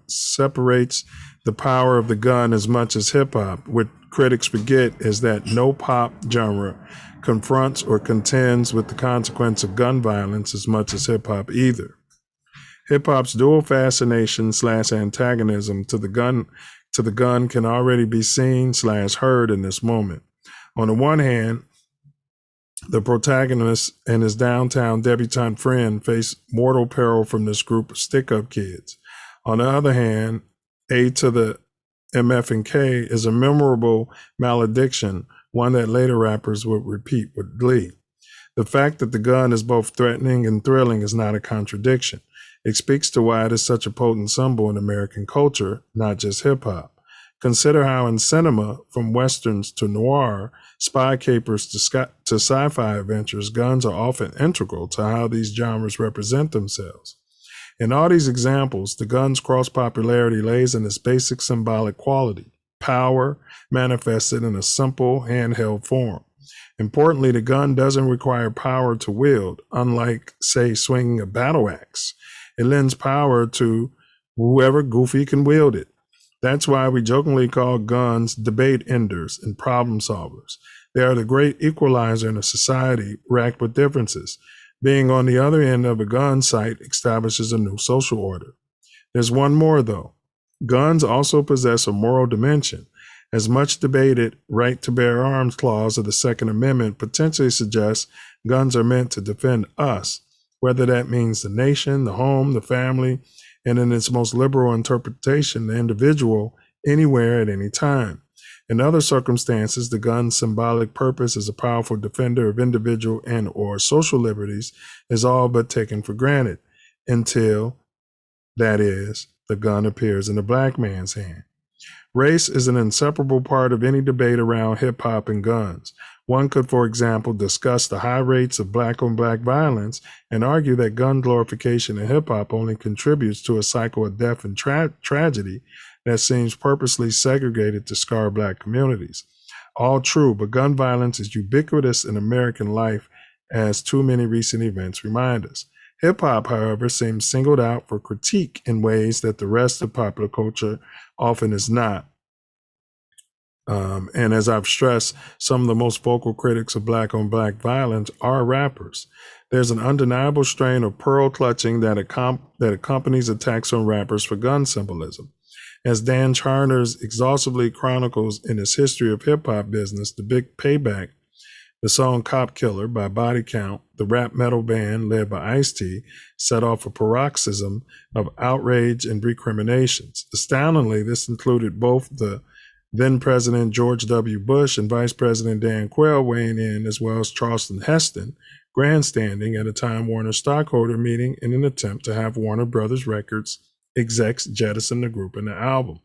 Speaker 1: separates the power of the gun as much as hip-hop. What critics forget is that no pop genre confronts or contends with the consequence of gun violence as much as hip-hop either. Hip-hop's dual fascination / antagonism to the gun can already be seen / heard in this moment. On the one hand, the protagonist and his downtown debutante friend face mortal peril from this group of stick-up kids. On the other hand, A to the MF and K is a memorable malediction, one that later rappers would repeat with glee. The fact that the gun is both threatening and thrilling is not a contradiction. It speaks to why it is such a potent symbol in American culture, not just hip-hop. Consider how in cinema, from westerns to noir, spy capers to sci-fi adventures, guns are often integral to how these genres represent themselves. In all these examples, the gun's cross-popularity lays in its basic symbolic quality, power manifested in a simple handheld form. Importantly, the gun doesn't require power to wield, unlike, say, swinging a battle axe. It lends power to whoever goofy can wield it. That's why we jokingly call guns debate enders and problem solvers. They are the great equalizer in a society racked with differences. Being on the other end of a gun sight establishes a new social order. There's one more, though. Guns also possess a moral dimension. As much debated right to bear arms clause of the Second Amendment potentially suggests guns are meant to defend us, whether that means the nation, the home, the family, and in its most liberal interpretation, the individual, anywhere at any time. In other circumstances, the gun's symbolic purpose as a powerful defender of individual and or social liberties is all but taken for granted until, that is, the gun appears in a black man's hand. Race is an inseparable part of any debate around hip-hop and guns. One could, for example, discuss the high rates of black-on-black violence and argue that gun glorification in hip-hop only contributes to a cycle of death and tragedy that seems purposely segregated to scar black communities. All true, but gun violence is ubiquitous in American life, as too many recent events remind us. Hip-hop, however, seems singled out for critique in ways that the rest of popular culture often is not. And as I've stressed, some of the most vocal critics of black-on-black violence are rappers. There's an undeniable strain of pearl clutching that accompanies attacks on rappers for gun symbolism. As Dan Charters exhaustively chronicles in his History of Hip Hop Business, The Big Payback, the song Cop Killer by Body Count, the rap metal band led by Ice-T, set off a paroxysm of outrage and recriminations. Astoundingly, this included both the then President George W. Bush and Vice President Dan Quayle weighing in, as well as Charleston Heston, grandstanding at a Time Warner stockholder meeting in an attempt to have Warner Brothers Records execs jettison the group and the album.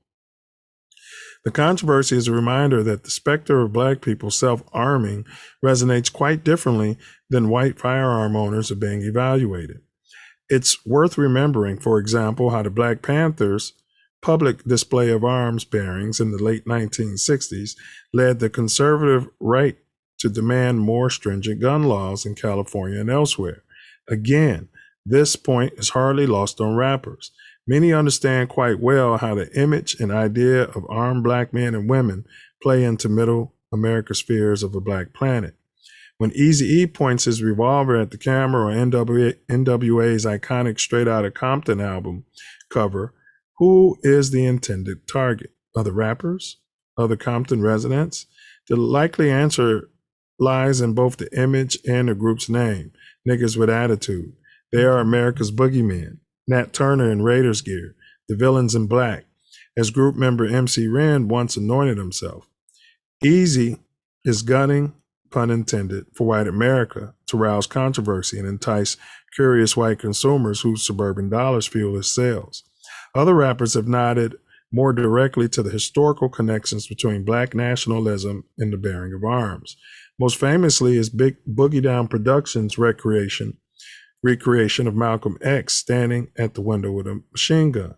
Speaker 1: The controversy is a reminder that the specter of Black people self-arming resonates quite differently than white firearm owners are being evaluated. It's worth remembering, for example, how the Black Panthers' public display of arms bearings in the late 1960s led the conservative right to demand more stringent gun laws in California and elsewhere. Again, this point is hardly lost on rappers. Many understand quite well how the image and idea of armed Black men and women play into middle America's fears of a Black planet. When Eazy-E points his revolver at the camera or NWA's iconic Straight Outta Compton album cover, who is the intended target? Other rappers? Other Compton residents? The likely answer lies in both the image and the group's name, Niggas with Attitude. They are America's boogeymen. Nat Turner in Raiders gear, the villains in black, as group member MC Ren once anointed himself. Eazy is gunning, pun intended, for white America to rouse controversy and entice curious white consumers whose suburban dollars fuel his sales. Other rappers have nodded more directly to the historical connections between Black nationalism and the bearing of arms. Most famously is Big Boogie Down Productions' recreation of Malcolm X standing at the window with a machine gun.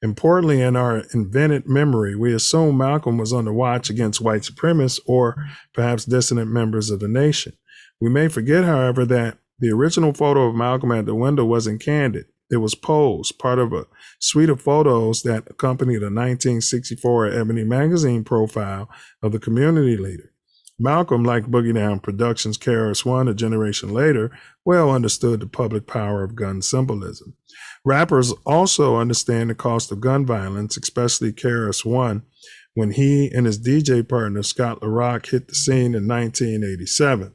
Speaker 1: Importantly, in our invented memory, we assume Malcolm was on the watch against white supremacists or perhaps dissident members of the nation. We may forget, however, that the original photo of Malcolm at the window wasn't candid. It was posed, part of a suite of photos that accompanied a 1964 Ebony magazine profile of the community leader. Malcolm, like Boogie Down Productions' KRS-One a generation later, well understood the public power of gun symbolism. Rappers also understand the cost of gun violence, especially KRS-One, when he and his DJ partner Scott LaRock hit the scene in 1987.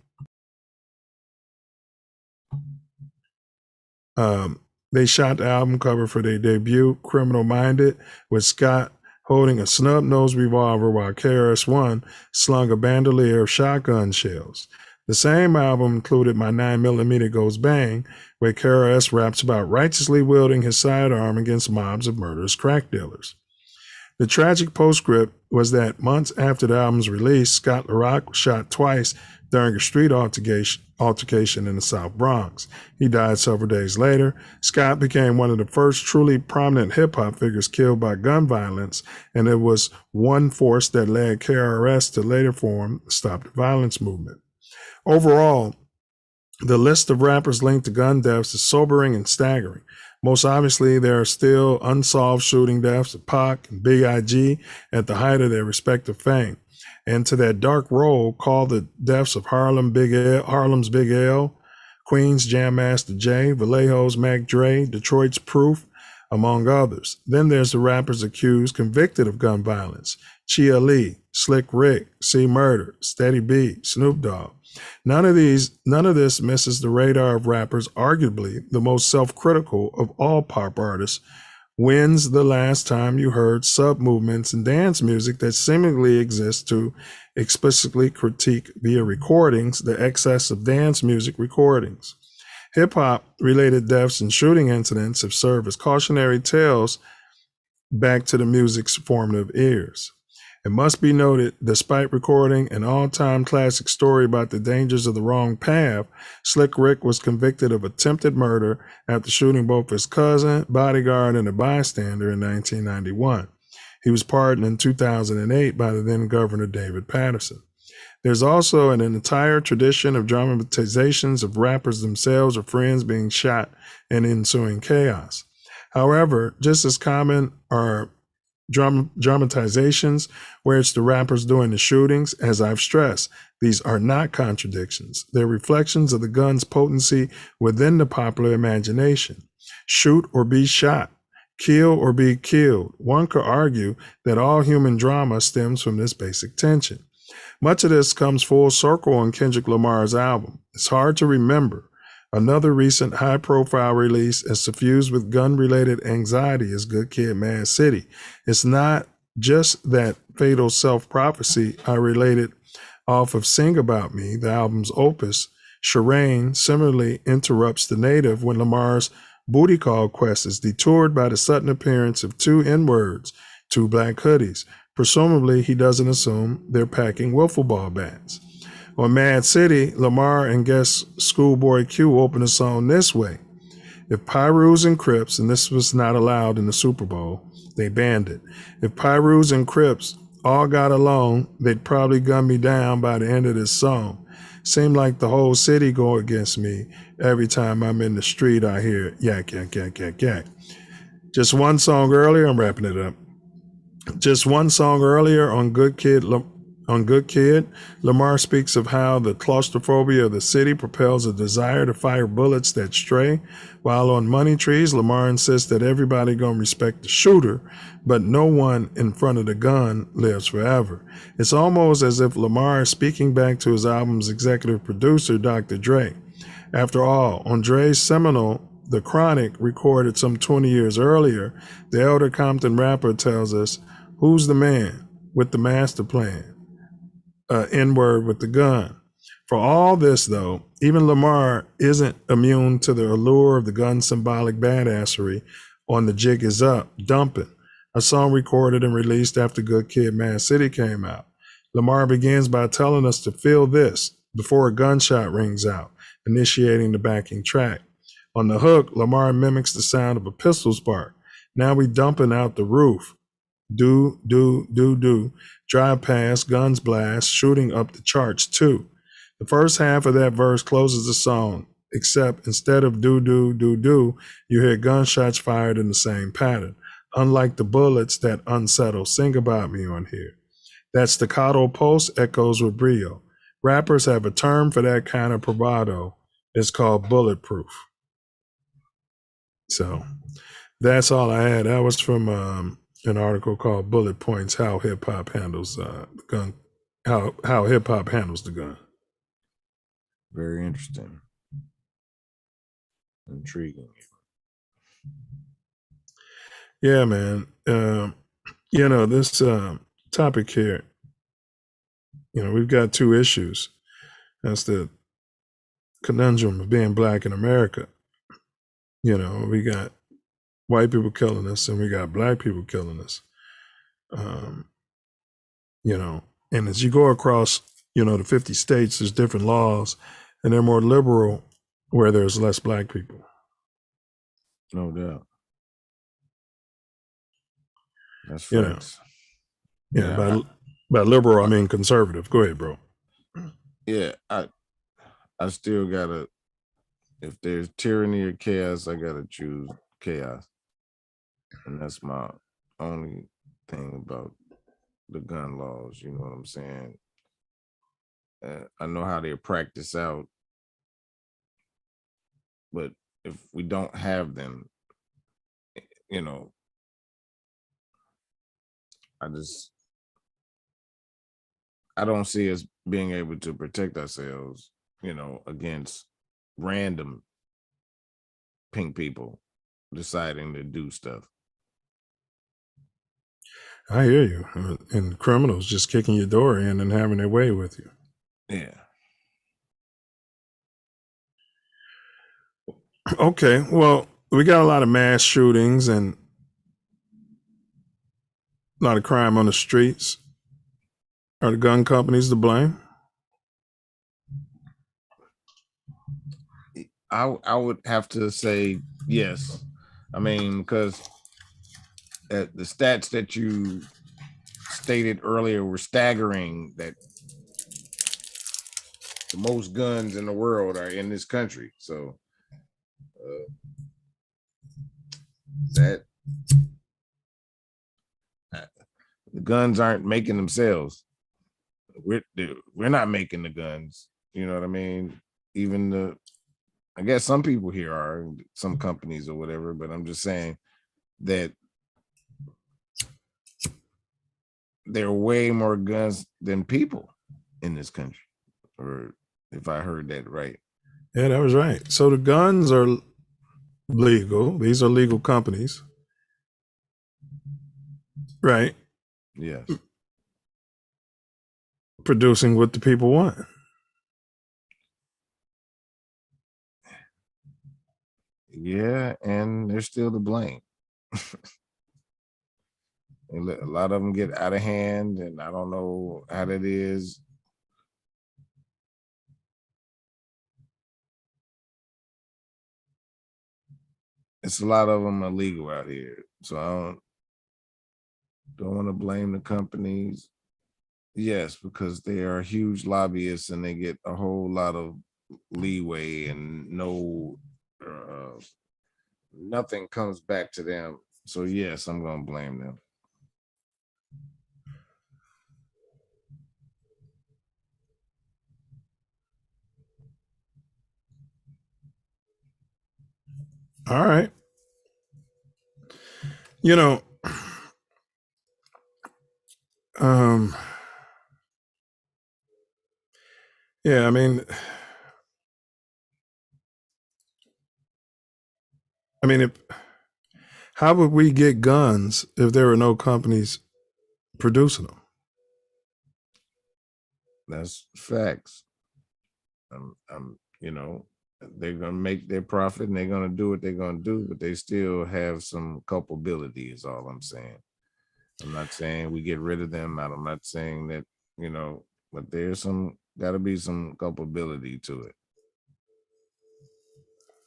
Speaker 1: They shot the album cover for their debut, Criminal Minded, with Scott holding a snub-nosed revolver while KRS-One slung a bandolier of shotgun shells. The same album included My 9mm Goes Bang, where KRS raps about righteously wielding his sidearm against mobs of murderous crack dealers. The tragic postscript was that months after the album's release, Scott LaRock was shot twice during a street altercation in the South Bronx. He died several days later. Scott became one of the first truly prominent hip-hop figures killed by gun violence, and it was one force that led KRS to later form the Stop the Violence movement. Overall, the list of rappers linked to gun deaths is sobering and staggering. Most obviously, there are still unsolved shooting deaths of Pac and Big IG at the height of their respective fame. And to that dark role, call the deaths of Harlem's Big L, Queens Jam Master Jay, Vallejo's Mac Dre, Detroit's Proof, among others. Then there's the rappers accused, convicted of gun violence: Chia Lee, Slick Rick, C Murder, Steady B, Snoop Dogg. None of this misses the radar of rappers, arguably the most self-critical of all pop artists. When's the last time you heard sub-movements and dance music that seemingly exists to explicitly critique via recordings the excess of dance music recordings? Hip-hop related deaths and shooting incidents have served as cautionary tales back to the music's formative ears. It must be noted, despite recording an all-time classic story about the dangers of the wrong path, Slick Rick was convicted of attempted murder after shooting both his cousin, bodyguard, and a bystander in 1991. He was pardoned in 2008 by the then Governor David Patterson. There's also an entire tradition of dramatizations of rappers themselves or friends being shot and ensuing chaos. However, just as common are dramatizations where it's the rappers doing the shootings. As I've stressed, these are not contradictions. They're reflections of the gun's potency within the popular imagination. Shoot or be shot. kill or be killed. One could argue that all human drama stems from this basic tension. Much of this comes full circle on Kendrick Lamar's album. It's hard to remember. Another recent high-profile release is suffused with gun-related anxiety is Good Kid, Mad City. It's not just that fatal self-prophecy I related off of Sing About Me, the album's opus. Shireen similarly interrupts the native when Lamar's booty call quest is detoured by the sudden appearance of two N-words, two black hoodies. Presumably, he doesn't assume they're packing wiffle ball bats. On Mad City, Lamar and guest Schoolboy Q open the song this way. If Pyrus and Crips, and this was not allowed in the Super Bowl, they banned it. If Pyrus and Crips all got along, they'd probably gun me down by the end of this song. Seemed like the whole city go against me. Every time I'm in the street, I hear yak, yak, yak, yak, yak. Just one song earlier, I'm wrapping it up. Just one song earlier on Good Kid, Lamar speaks of how the claustrophobia of the city propels a desire to fire bullets that stray, while on Money Trees, Lamar insists that everybody gonna respect the shooter, but no one in front of the gun lives forever. It's almost as if Lamar is speaking back to his album's executive producer, Dr. Dre. After all, on Dre's seminal The Chronic, recorded some 20 years earlier, the elder Compton rapper tells us, who's the man with the master plan? N-word with the gun. For all this, though, even Lamar isn't immune to the allure of the gun symbolic badassery on The Jig Is Up, Dumpin', a song recorded and released after Good Kid, Mad City came out. Lamar begins by telling us to feel this before a gunshot rings out, initiating the backing track. On the hook, Lamar mimics the sound of a pistol spark. Now we dumping out the roof. Do, do, do, do. Drive past, guns blast, shooting up the charts too. The first half of that verse closes the song, except instead of do, do, do, do, you hear gunshots fired in the same pattern, unlike the bullets that unsettle Sing About Me on here. That staccato pulse echoes with brio. Rappers have a term for that kind of bravado. It's called bulletproof. So that's all I had. That was from an article called Bullet Points, How Hip Hop Handles the Gun, how hip hop handles the gun.
Speaker 2: Very interesting. Intriguing.
Speaker 1: Yeah, man. This topic here, we've got two issues. That's the conundrum of being black in America. We got white people killing us and we got black people killing us. And as you go across, the 50 states, there's different laws and they're more liberal where there's less black people.
Speaker 2: No doubt. That's facts.
Speaker 1: By liberal, I mean conservative. Go ahead, bro.
Speaker 2: Yeah, I still gotta, if there's tyranny or chaos, I gotta choose chaos. And that's my only thing about the gun laws, you know what I'm saying? I know how they're practiced out, but if we don't have them, I don't see us being able to protect ourselves, against random pink people deciding to do stuff.
Speaker 1: I hear you. And criminals just kicking your door in and having their way with you.
Speaker 2: Yeah.
Speaker 1: Okay, well, we got a lot of mass shootings and a lot of crime on the streets. Are the gun companies to blame?
Speaker 2: I would have to say yes. I mean, because the stats that you stated earlier were staggering, that the most guns in the world are in this country. So that the guns aren't making themselves. We're not making the guns. You know what I mean? Even I guess some people here are, some companies or whatever, but I'm just saying that there are way more guns than people in this country, or if I heard that right.
Speaker 1: Yeah, that was right. So the guns are legal. These are legal companies, right?
Speaker 2: Yes.
Speaker 1: Producing what the people want.
Speaker 2: Yeah, and they're still to blame. A lot of them get out of hand, and I don't know how that is. It's a lot of them illegal out here, so I don't want to blame the companies. Yes, because they are huge lobbyists and they get a whole lot of leeway and nothing comes back to them. So yes, I'm gonna blame them.
Speaker 1: All right. You know, yeah, I mean, how would we get guns if there were no companies producing them?
Speaker 2: That's facts. They're gonna make their profit and they're gonna do what they're gonna do, but they still have some culpability, is all I'm saying. I'm not saying we get rid of them. I'm not saying that, but there's gotta be some culpability to it.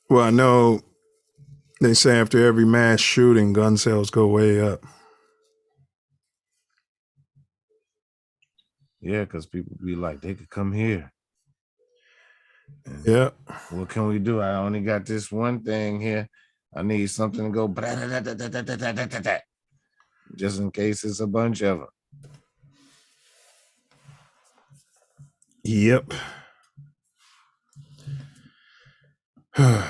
Speaker 1: Well, I know they say after every mass shooting, gun sales go way up.
Speaker 2: Yeah, because people be like, they could come here.
Speaker 1: Yeah.
Speaker 2: What can we do? I only got this one thing here. I need something to go just in case it's a bunch of them.
Speaker 1: Yep.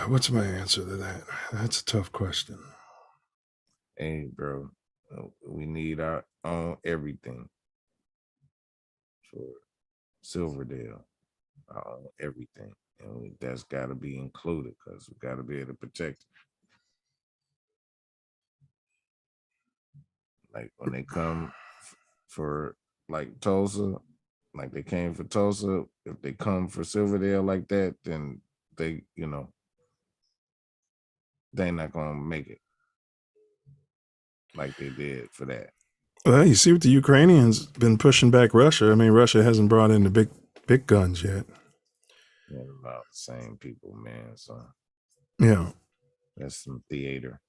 Speaker 1: What's my answer to that? That's a tough question.
Speaker 2: Hey, bro, we need our own everything for Silverdale. Our own everything. And that's got to be included because we got to be able to protect it. Like when they come for like Tulsa, like they came for Tulsa, if they come for Silverdale like that, then they, they're not going to make it like they did for that.
Speaker 1: Well, you see what the Ukrainians been pushing back Russia. I mean, Russia hasn't brought in the big guns yet.
Speaker 2: Yeah, about the same people, man. So
Speaker 1: yeah,
Speaker 2: that's some theater.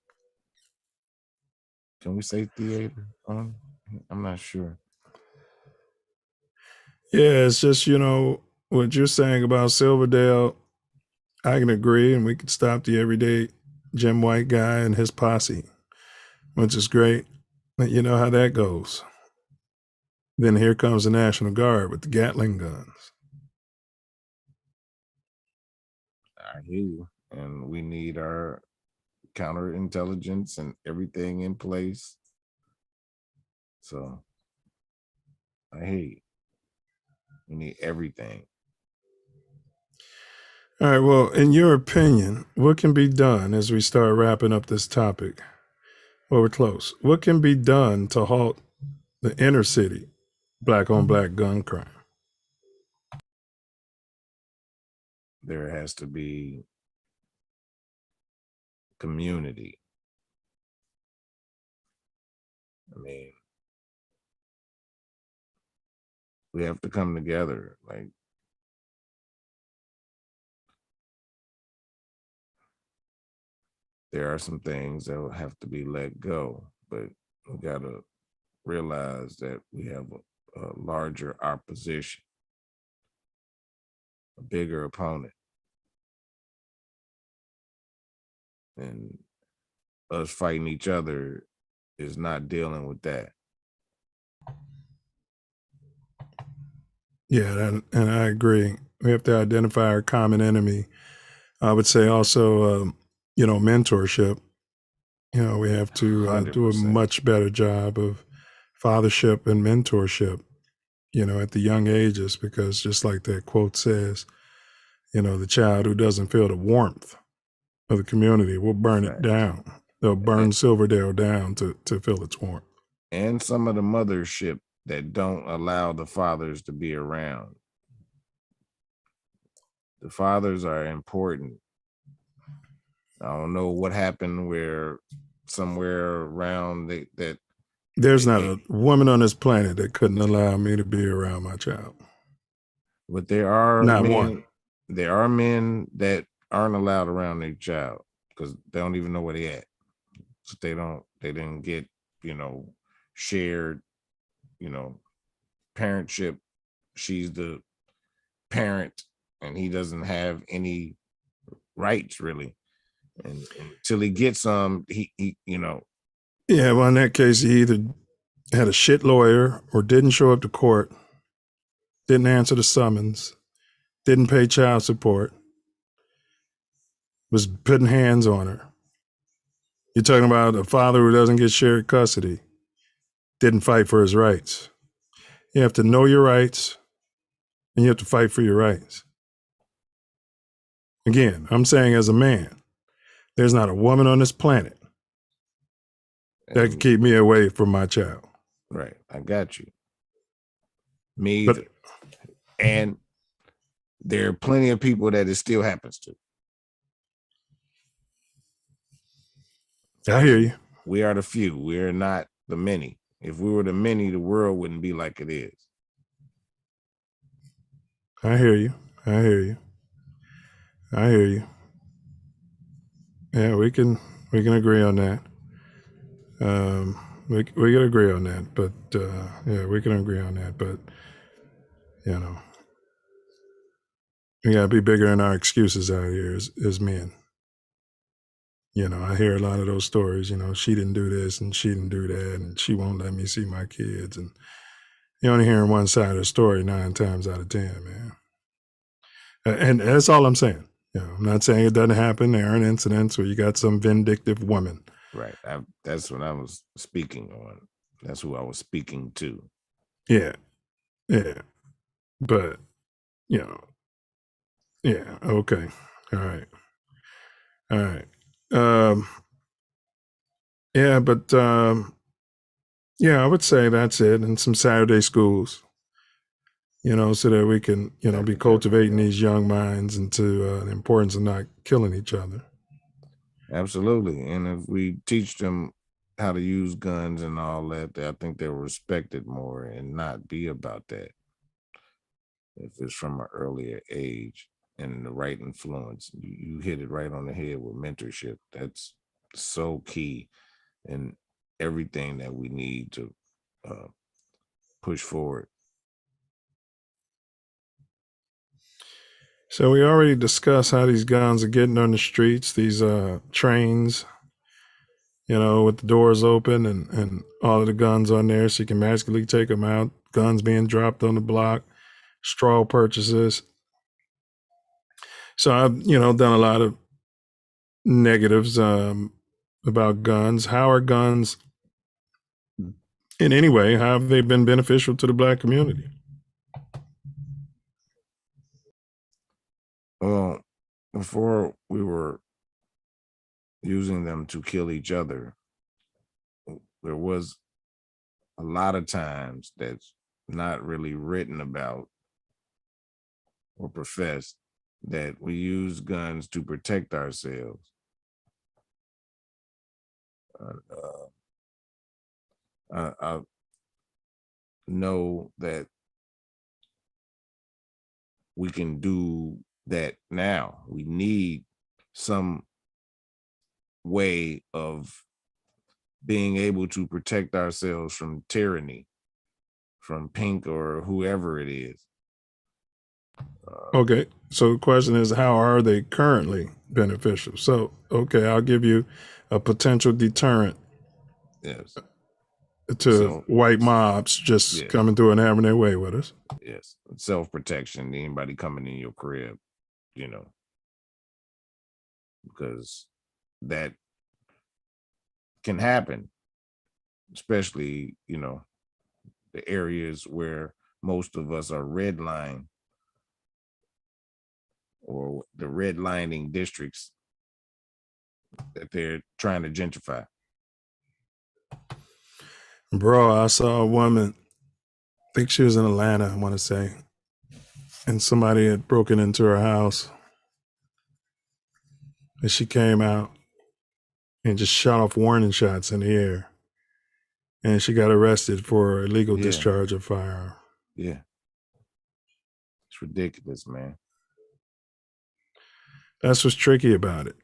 Speaker 2: Can we say theater? I'm not sure.
Speaker 1: Yeah, it's just, what you're saying about Silverdale, I can agree, and we could stop the everyday Jim White guy and his posse, which is great. But you know how that goes. Then here comes the National Guard with the Gatling guns.
Speaker 2: I hear you. And we need our counterintelligence and everything in place. So I hear you. We need everything.
Speaker 1: All right, well, in your opinion, what can be done as we start wrapping up this topic? Well, we're close. What can be done to halt the inner city black-on-black gun crime?
Speaker 2: There has to be community. I mean, we have to come together. Like, there are some things that will have to be let go, but we got to realize that we have a larger opposition, a bigger opponent. And us fighting each other is not dealing with that.
Speaker 1: Yeah, and I agree. We have to identify our common enemy. I would say also, mentorship. You know, we have to do a
Speaker 2: 100%.
Speaker 1: much better job of fathership and mentorship, you know, at the young ages, because just like that quote says, you know, the child who doesn't feel the warmth of the community will burn it down. They'll burn Silverdale down to feel its warmth.
Speaker 2: And some of the mothership that don't allow the fathers to be around. The fathers are important. I don't know what happened where somewhere around that
Speaker 1: There's not a woman on this planet that couldn't allow me to be around my child.
Speaker 2: But there are
Speaker 1: Not
Speaker 2: men,
Speaker 1: one.
Speaker 2: there are men that aren't allowed around their child because they don't even know where they at. So they didn't get, you know, shared, you know, parentship. She's the parent and he doesn't have any rights really. And until he gets some, he you know.
Speaker 1: Yeah, well, in that case, he either had a shit lawyer or didn't show up to court, didn't answer the summons, didn't pay child support, was putting hands on her. You're talking about a father who doesn't get shared custody, didn't fight for his rights. You have to know your rights and you have to fight for your rights. Again, I'm saying as a man, there's not a woman on this planet that can keep me away from my child.
Speaker 2: Right. I got you. Me either. And there are plenty of people that it still happens to.
Speaker 1: I hear you.
Speaker 2: We are the few. We are not the many. If we were the many, the world wouldn't be like it is.
Speaker 1: I hear you. I hear you. I hear you. Yeah, we can agree on that. We can agree on that, but yeah, we can agree on that, but you know, we gotta be bigger than our excuses out here as men. You know, I hear a lot of those stories, you know, she didn't do this and she didn't do that and she won't let me see my kids, and you're only hearing one side of the story 9 times out of 10, man. And that's all I'm saying. You know, I'm not saying it doesn't happen. There are incidents where you got some vindictive woman.
Speaker 2: Right. That's what I was speaking on. That's who I was speaking to.
Speaker 1: Yeah. Yeah. But, you know, yeah. Okay. All right. All right. Yeah, but yeah, I would say that's it. And some Saturday schools, you know, so that we can, you know, be cultivating these young minds into the importance of not killing each other.
Speaker 2: Absolutely. And if we teach them how to use guns and all that, I think they'll respect it more and not be about that. If it's from an earlier age and the right influence, you hit it right on the head with mentorship. That's so key in everything that we need to push forward.
Speaker 1: So we already discussed how these guns are getting on the streets, these trains, you know, with the doors open and all of the guns on there so you can magically take them out, guns being dropped on the block, straw purchases. So I've, you know, done a lot of negatives about guns. How are guns in any way, how have they been beneficial to the Black community?
Speaker 2: Well, before we were using them to kill each other, there was a lot of times that's not really written about or professed that we use guns to protect ourselves. I know that we can do that now. We need some way of being able to protect ourselves from tyranny, from Pink or whoever it is.
Speaker 1: Okay, so the question is, how are they currently beneficial? So, okay, I'll give you a potential deterrent
Speaker 2: Yes.
Speaker 1: to white mobs just coming through and having their way with us.
Speaker 2: Yes, self-protection, anybody coming in your crib, you know, because that can happen, especially, you know, the areas where most of us are redlined, or the redlining districts that they're trying to gentrify.
Speaker 1: Bro, I saw a woman, I think she was in Atlanta, I want to say, and somebody had broken into her house, and she came out and just shot off warning shots in the air, and she got arrested for illegal discharge of firearm.
Speaker 2: Yeah. It's ridiculous, man.
Speaker 1: That's what's tricky about it.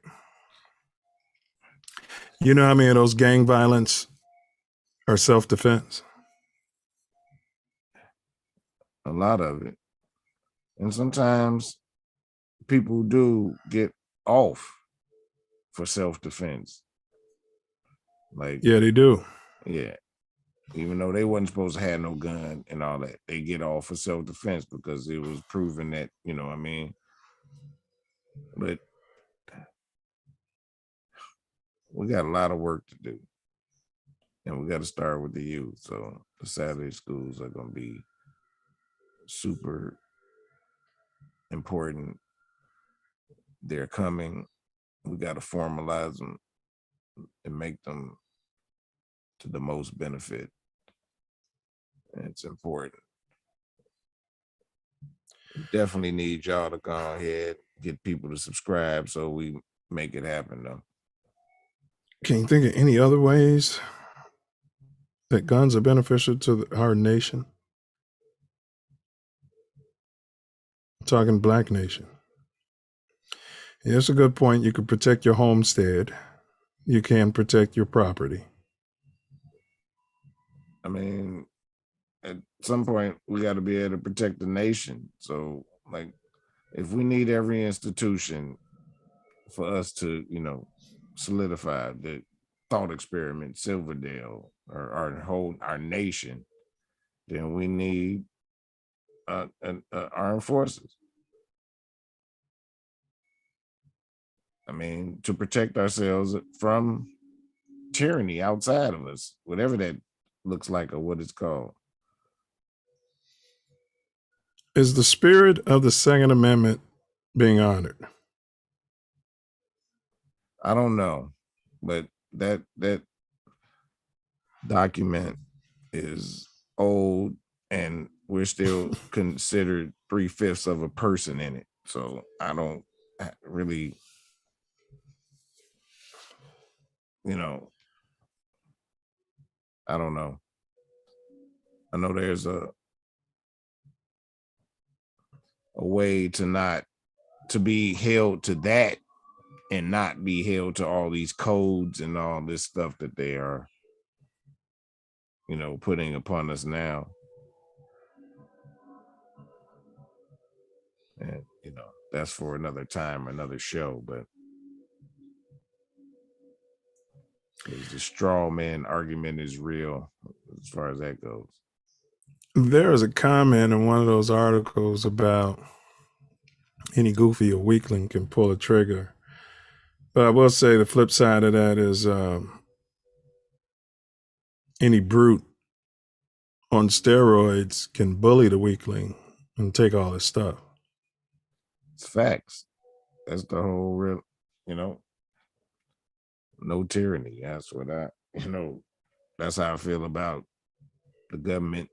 Speaker 1: You know how many of those gang violence are self-defense?
Speaker 2: A lot of it. And sometimes people do get off for self-defense. Like,
Speaker 1: Yeah, they do.
Speaker 2: Yeah. Even though they wasn't supposed to have no gun and all that, they get off for self-defense because it was proven that, you know what I mean? But we got a lot of work to do. And we got to start with the youth. So the Saturday schools are going to be super important. They're coming. We got to formalize them and make them to the most benefit. And it's important. We definitely need y'all to go ahead, get people to subscribe so we make it happen, though.
Speaker 1: Can you think of any other ways that guns are beneficial to our nation? I'm talking Black nation. Yeah, that's a good point. You can protect your homestead. You can protect your property.
Speaker 2: I mean, at some point, we got to be able to protect the nation. So, like, if we need every institution for us to, you know, solidify the thought experiment, Silverdale, or our nation, then we need armed forces. I mean, to protect ourselves from tyranny outside of us, whatever that looks like or what it's called.
Speaker 1: Is the spirit of the Second Amendment being honored?
Speaker 2: I don't know, but that document is old, and we're still considered 3/5 of a person in it. So I don't really, you know, I don't know. I know there's a way to be held to that and not be held to all these codes and all this stuff that they are, you know, putting upon us now. And, you know, that's for another time, another show, but the straw man argument is real as far as that goes.
Speaker 1: There is a comment in one of those articles about any goofy or weakling can pull a trigger. But I will say the flip side of that is any brute on steroids can bully the weakling and take all his stuff.
Speaker 2: It's facts. That's the whole real, you know, no tyranny. That's what that's how I feel about the government.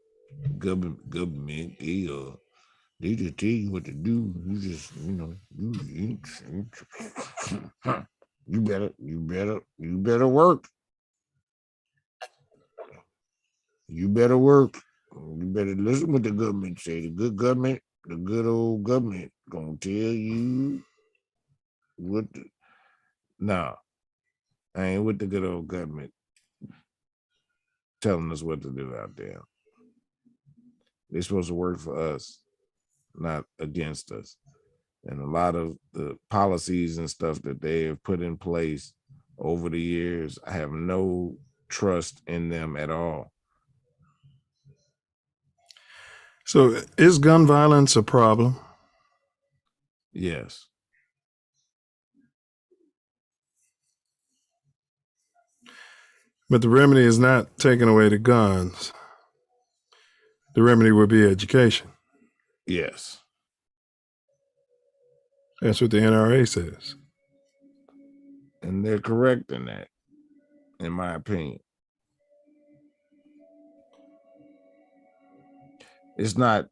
Speaker 2: They just tell you what to do. You just, you know, you better work. You better work. You better listen what the government say. The good government, the good old government, gonna tell you what. Nah, I ain't with the good old government telling us what to do out there. They're supposed to work for us, not against us. And a lot of the policies and stuff that they have put in place over the years, I have no trust in them at all.
Speaker 1: So is gun violence a problem?
Speaker 2: Yes.
Speaker 1: But the remedy is not taking away the guns. The remedy would be education.
Speaker 2: Yes.
Speaker 1: That's what the NRA says.
Speaker 2: And they're correct in that, in my opinion. It's not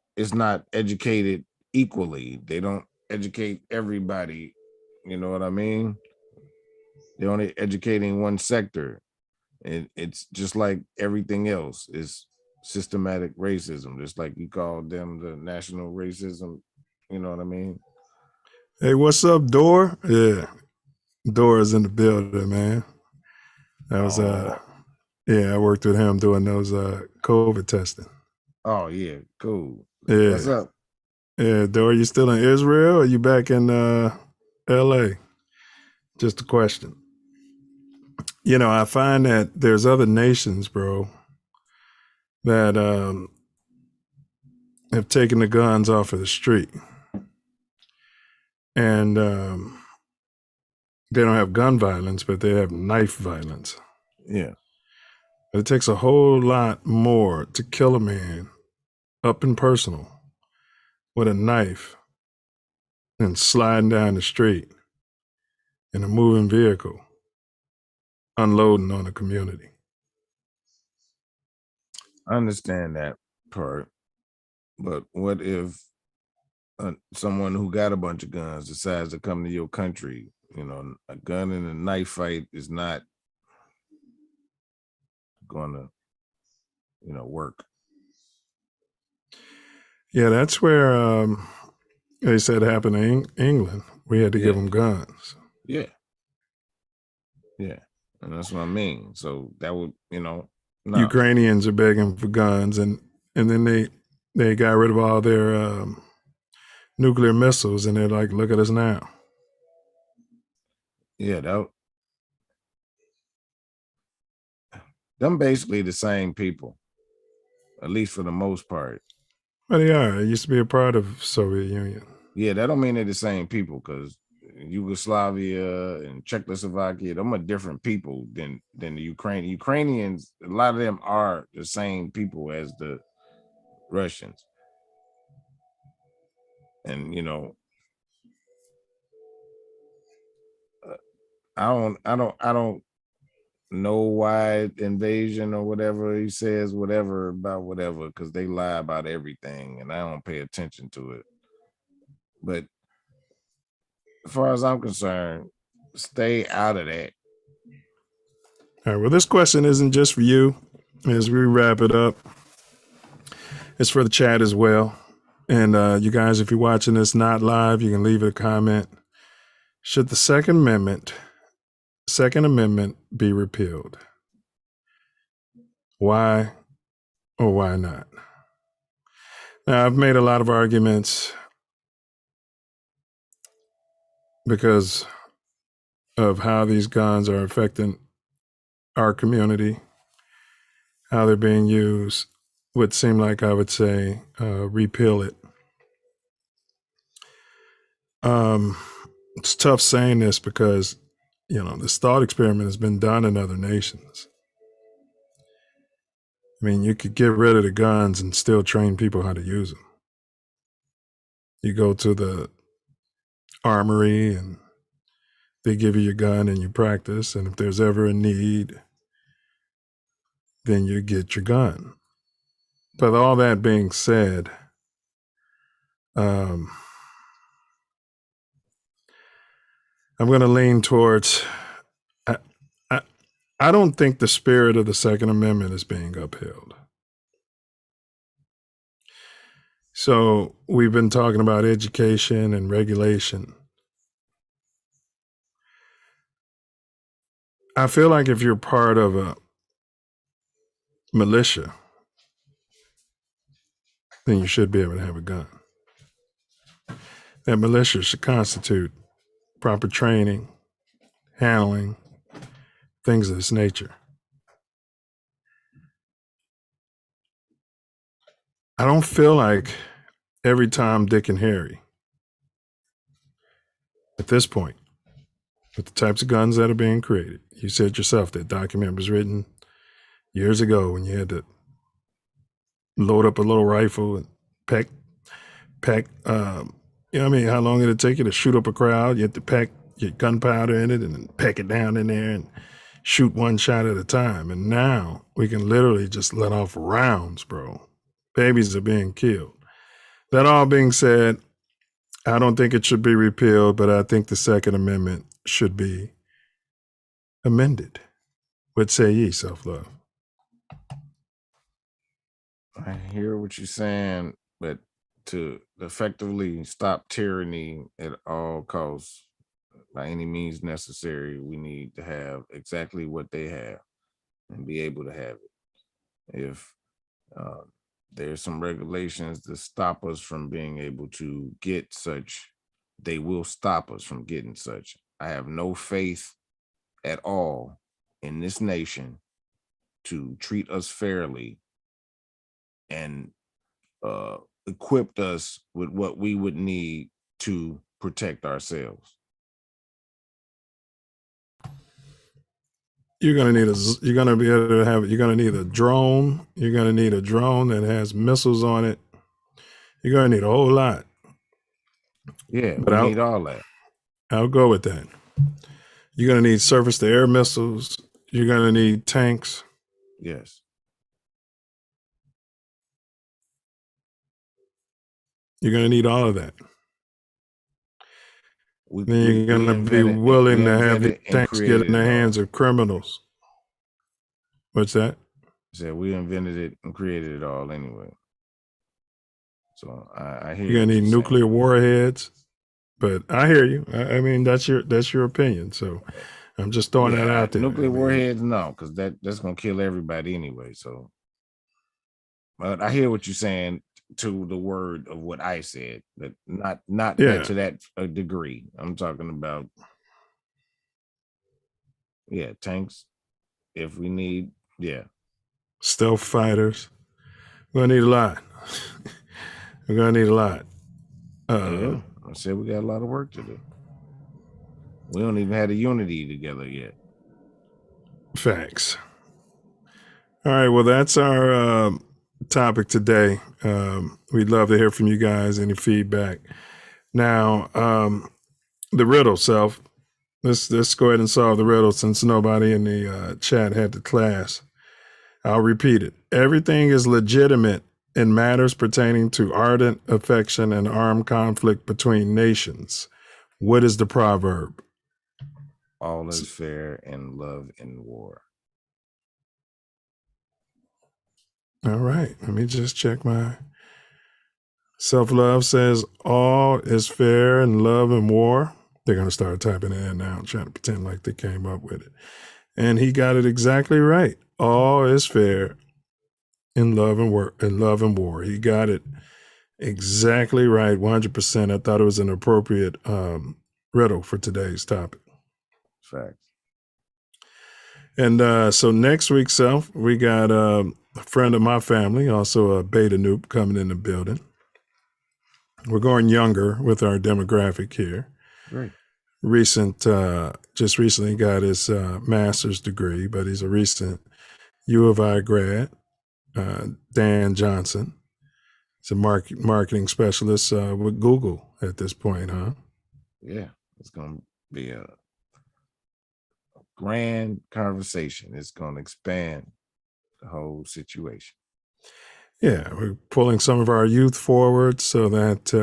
Speaker 2: educated equally. They don't educate everybody. You know what I mean? They're only educating one sector. And it's just like everything else is systematic racism, just like you called them the national racism. You know what I mean?
Speaker 1: Hey, what's up, Dor? Yeah. Dor is in the building, man. That was I worked with him doing those COVID testing.
Speaker 2: Oh yeah, cool.
Speaker 1: Yeah.
Speaker 2: What's up?
Speaker 1: Yeah, Dor, you still in Israel or you back in LA? Just a question. You know, I find that there's other nations, bro, that have taken the guns off of the street. And they don't have gun violence, but they have knife violence.
Speaker 2: Yeah.
Speaker 1: It takes a whole lot more to kill a man up and personal with a knife than sliding down the street in a moving vehicle, unloading on a community.
Speaker 2: I understand that part, but what if someone who got a bunch of guns decides to come to your country? You know, a gun and a knife fight is not going to, work.
Speaker 1: Yeah, that's where they said it happened in England. We had to give them guns.
Speaker 2: Yeah. Yeah. And that's what I mean. So that would, no.
Speaker 1: Ukrainians are begging for guns, and then they got rid of all their nuclear missiles, and they're like, look at us now.
Speaker 2: Yeah, them basically the same people, at least for the most part.
Speaker 1: Well, they are. It used to be a part of Soviet Union.
Speaker 2: Yeah, that don't mean they're the same people, because Yugoslavia and Czechoslovakia, them are different people than the Ukrainians. Ukrainians, a lot of them are the same people as the Russians. And I don't know why invasion or whatever he says, whatever about whatever, because they lie about everything and I don't pay attention to it. But as far as I'm concerned, stay out of that.
Speaker 1: All right, well, this question isn't just for you. As we wrap it up, it's for the chat as well. And you guys, if you're watching this not live, you can leave a comment. Should the Second Amendment be repealed? Why or why not? Now, I've made a lot of arguments because of how these guns are affecting our community, how they're being used. Would seem like I would say repeal it. It's tough saying this because, this thought experiment has been done in other nations. I mean, you could get rid of the guns and still train people how to use them. You go to the armory and they give you your gun and you practice. And if there's ever a need, then you get your gun. But all that being said, I'm going to lean towards, I don't think the spirit of the Second Amendment is being upheld. So we've been talking about education and regulation. I feel like if you're part of a militia, then you should be able to have a gun. That militia should constitute proper training, handling, things of this nature. I don't feel like every Tom, Dick, and Harry, at this point, with the types of guns that are being created, you said yourself that document was written years ago when you had to load up a little rifle and pack, you know what I mean? How long did it take you to shoot up a crowd? You had to pack your gunpowder in it and then pack it down in there and shoot one shot at a time. And now we can literally just let off rounds, bro. Babies are being killed. That all being said, I don't think it should be repealed, but I think the Second Amendment should be amended. What say ye, Self Love?
Speaker 2: I hear what you're saying, but to effectively stop tyranny at all costs, by any means necessary, we need to have exactly what they have and be able to have it. If there's some regulations that stop us from being able to get such, they will stop us from getting such. I have no faith at all in this nation to treat us fairly and equipped us with what we would need to protect ourselves.
Speaker 1: You're gonna need you're gonna be able to have, you're gonna need a drone. You're gonna need a drone that has missiles on it. You're gonna need a whole lot.
Speaker 2: Yeah,
Speaker 1: but
Speaker 2: we need all that.
Speaker 1: I'll go with that. You're gonna need surface-to-air missiles. You're gonna need tanks.
Speaker 2: Yes.
Speaker 1: You're gonna need all of that. Then you're gonna be willing to have the tanks get in the hands of criminals. What's that?
Speaker 2: Said we invented it and created it all anyway. So I hear
Speaker 1: you're gonna need nuclear warheads. But I hear you. I mean, that's your opinion. So I'm just throwing that out there.
Speaker 2: Nuclear warheads, no, because that's gonna kill everybody anyway. So, but I hear what you're saying to the word of what I said. That not that to that degree. I'm talking about tanks. If we need
Speaker 1: stealth fighters, we're gonna need a lot. We're gonna need a lot.
Speaker 2: I said we got a lot of work to do. We don't even have the unity together yet.
Speaker 1: Facts. All right, well, that's our topic today. We'd love to hear from you guys, any feedback. Now, the riddle, Self. Let's go ahead and solve the riddle since nobody in the chat had the class. I'll repeat it. Everything is legitimate in matters pertaining to ardent affection and armed conflict between nations. What is the proverb?
Speaker 2: All is fair in love and war.
Speaker 1: All right, let me just check my Self Love says all is fair in love and war. They're going to start typing it in now, trying to pretend like they came up with it. And he got it exactly right. All is fair in love and war. He got it exactly right, 100%. I thought it was an appropriate riddle for today's topic.
Speaker 2: Facts.
Speaker 1: And so next week, Self, we got a friend of my family, also a beta noob, coming in the building. We're going younger with our demographic here.
Speaker 2: Great.
Speaker 1: Just recently got his master's degree, but he's a recent U of I grad. Dan Johnson. He's a marketing specialist with Google at this point, huh?
Speaker 2: Yeah, it's going to be a grand conversation. It's going to expand the whole situation.
Speaker 1: Yeah, we're pulling some of our youth forward so that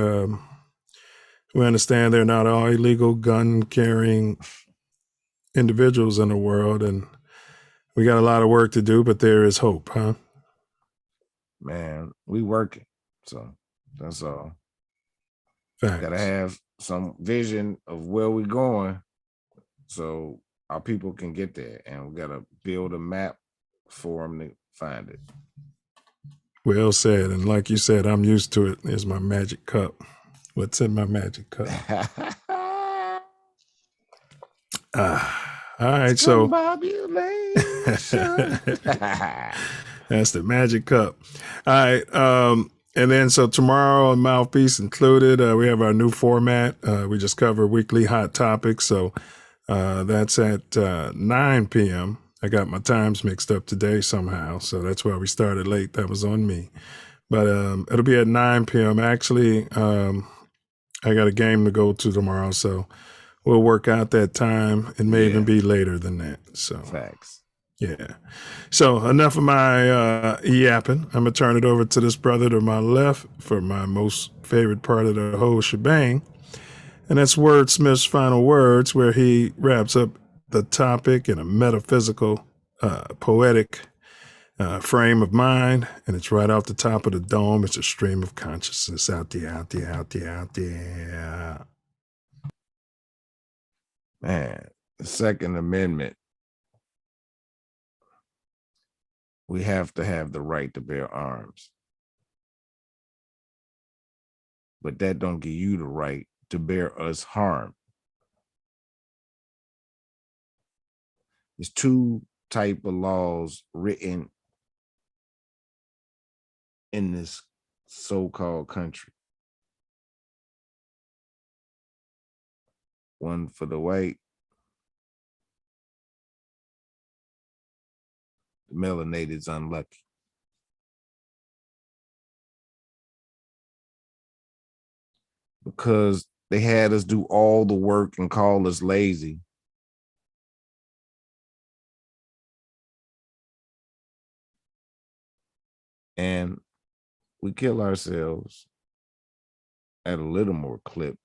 Speaker 1: we understand they're not all illegal gun-carrying individuals in the world, and we got a lot of work to do, but there is hope, huh?
Speaker 2: Man, we working, so that's all.
Speaker 1: Facts.
Speaker 2: Gotta have some vision of where we're going so our people can get there, and we gotta build a map for them to find it.
Speaker 1: Well said, and like you said, I'm used to it. Here's my magic cup. What's in my magic cup? All right, so that's the magic cup. All right, and then so tomorrow, Mouthpiece included, we have our new format. We just cover weekly hot topics, so that's at 9 p.m. I got my times mixed up today somehow, so that's why we started late. That was on me. But it'll be at 9 p.m. Actually, I got a game to go to tomorrow, so we'll work out that time. It may even be later than that. So
Speaker 2: facts.
Speaker 1: Yeah. So enough of my yapping. I'm gonna turn it over to this brother to my left for my most favorite part of the whole shebang, and that's Wordsmith's Final Words, where he wraps up the topic in a metaphysical, poetic frame of mind, and it's right off the top of the dome. It's a stream of consciousness out there, out there, out there, out there.
Speaker 2: Man, the Second Amendment. We have to have the right to bear arms. But that don't give you the right to bear us harm. There's two type of laws written in this so-called country. One for the white, the melanated's unlucky. Because they had us do all the work and call us lazy. And we kill ourselves at a little more clip.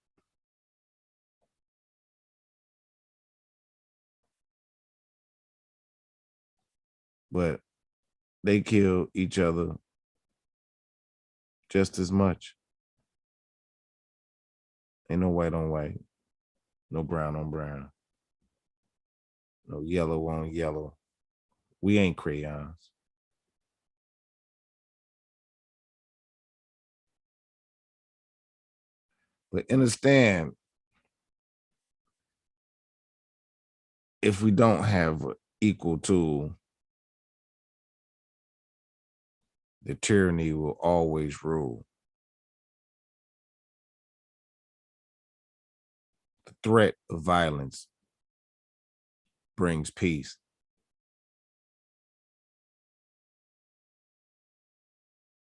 Speaker 2: But they kill each other just as much. Ain't no white on white, no brown on brown, no yellow on yellow. We ain't crayons. But understand, if we don't have an equal tool, the tyranny will always rule. The threat of violence brings peace.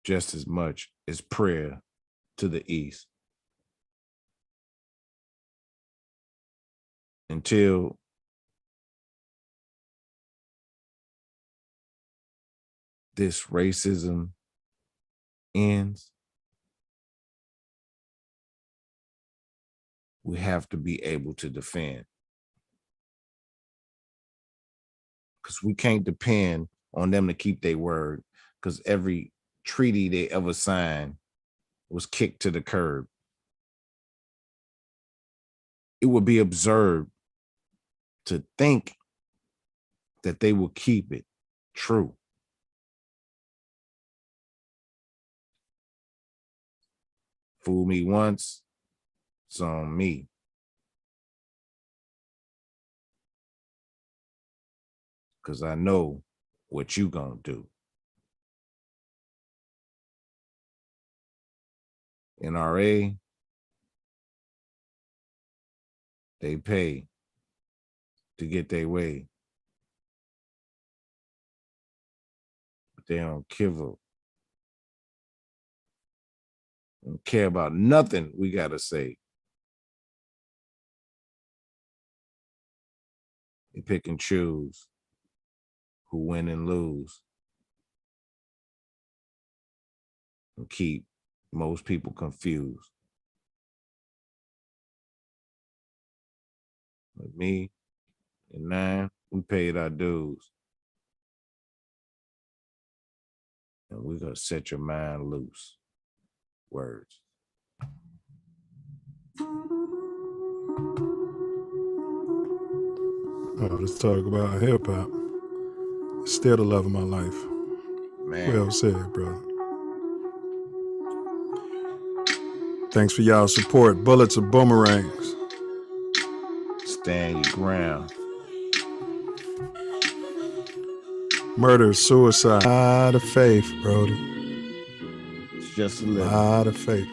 Speaker 2: Just as much as prayer to the east. Until this racism ends, we have to be able to defend. Because we can't depend on them to keep their word, because every treaty they ever signed was kicked to the curb. It would be absurd to think that they will keep it true. Fool me once, it's on me. Because I know what you gonna do. NRA, they pay to get their way. But they don't give up. Don't care about nothing we gotta say. They pick and choose who win and lose. And keep most people confused. Like me and 9, we paid our dues. And we're gonna set your mind loose. Words.
Speaker 1: Oh, let's talk about hip hop. It's still the love of my life.
Speaker 2: Man.
Speaker 1: Well said, brother. Thanks for y'all's support. Bullets are boomerangs.
Speaker 2: Stand your ground.
Speaker 1: Murder, suicide. A lot of faith, Brody.
Speaker 2: It's just a little.
Speaker 1: A lot of faith.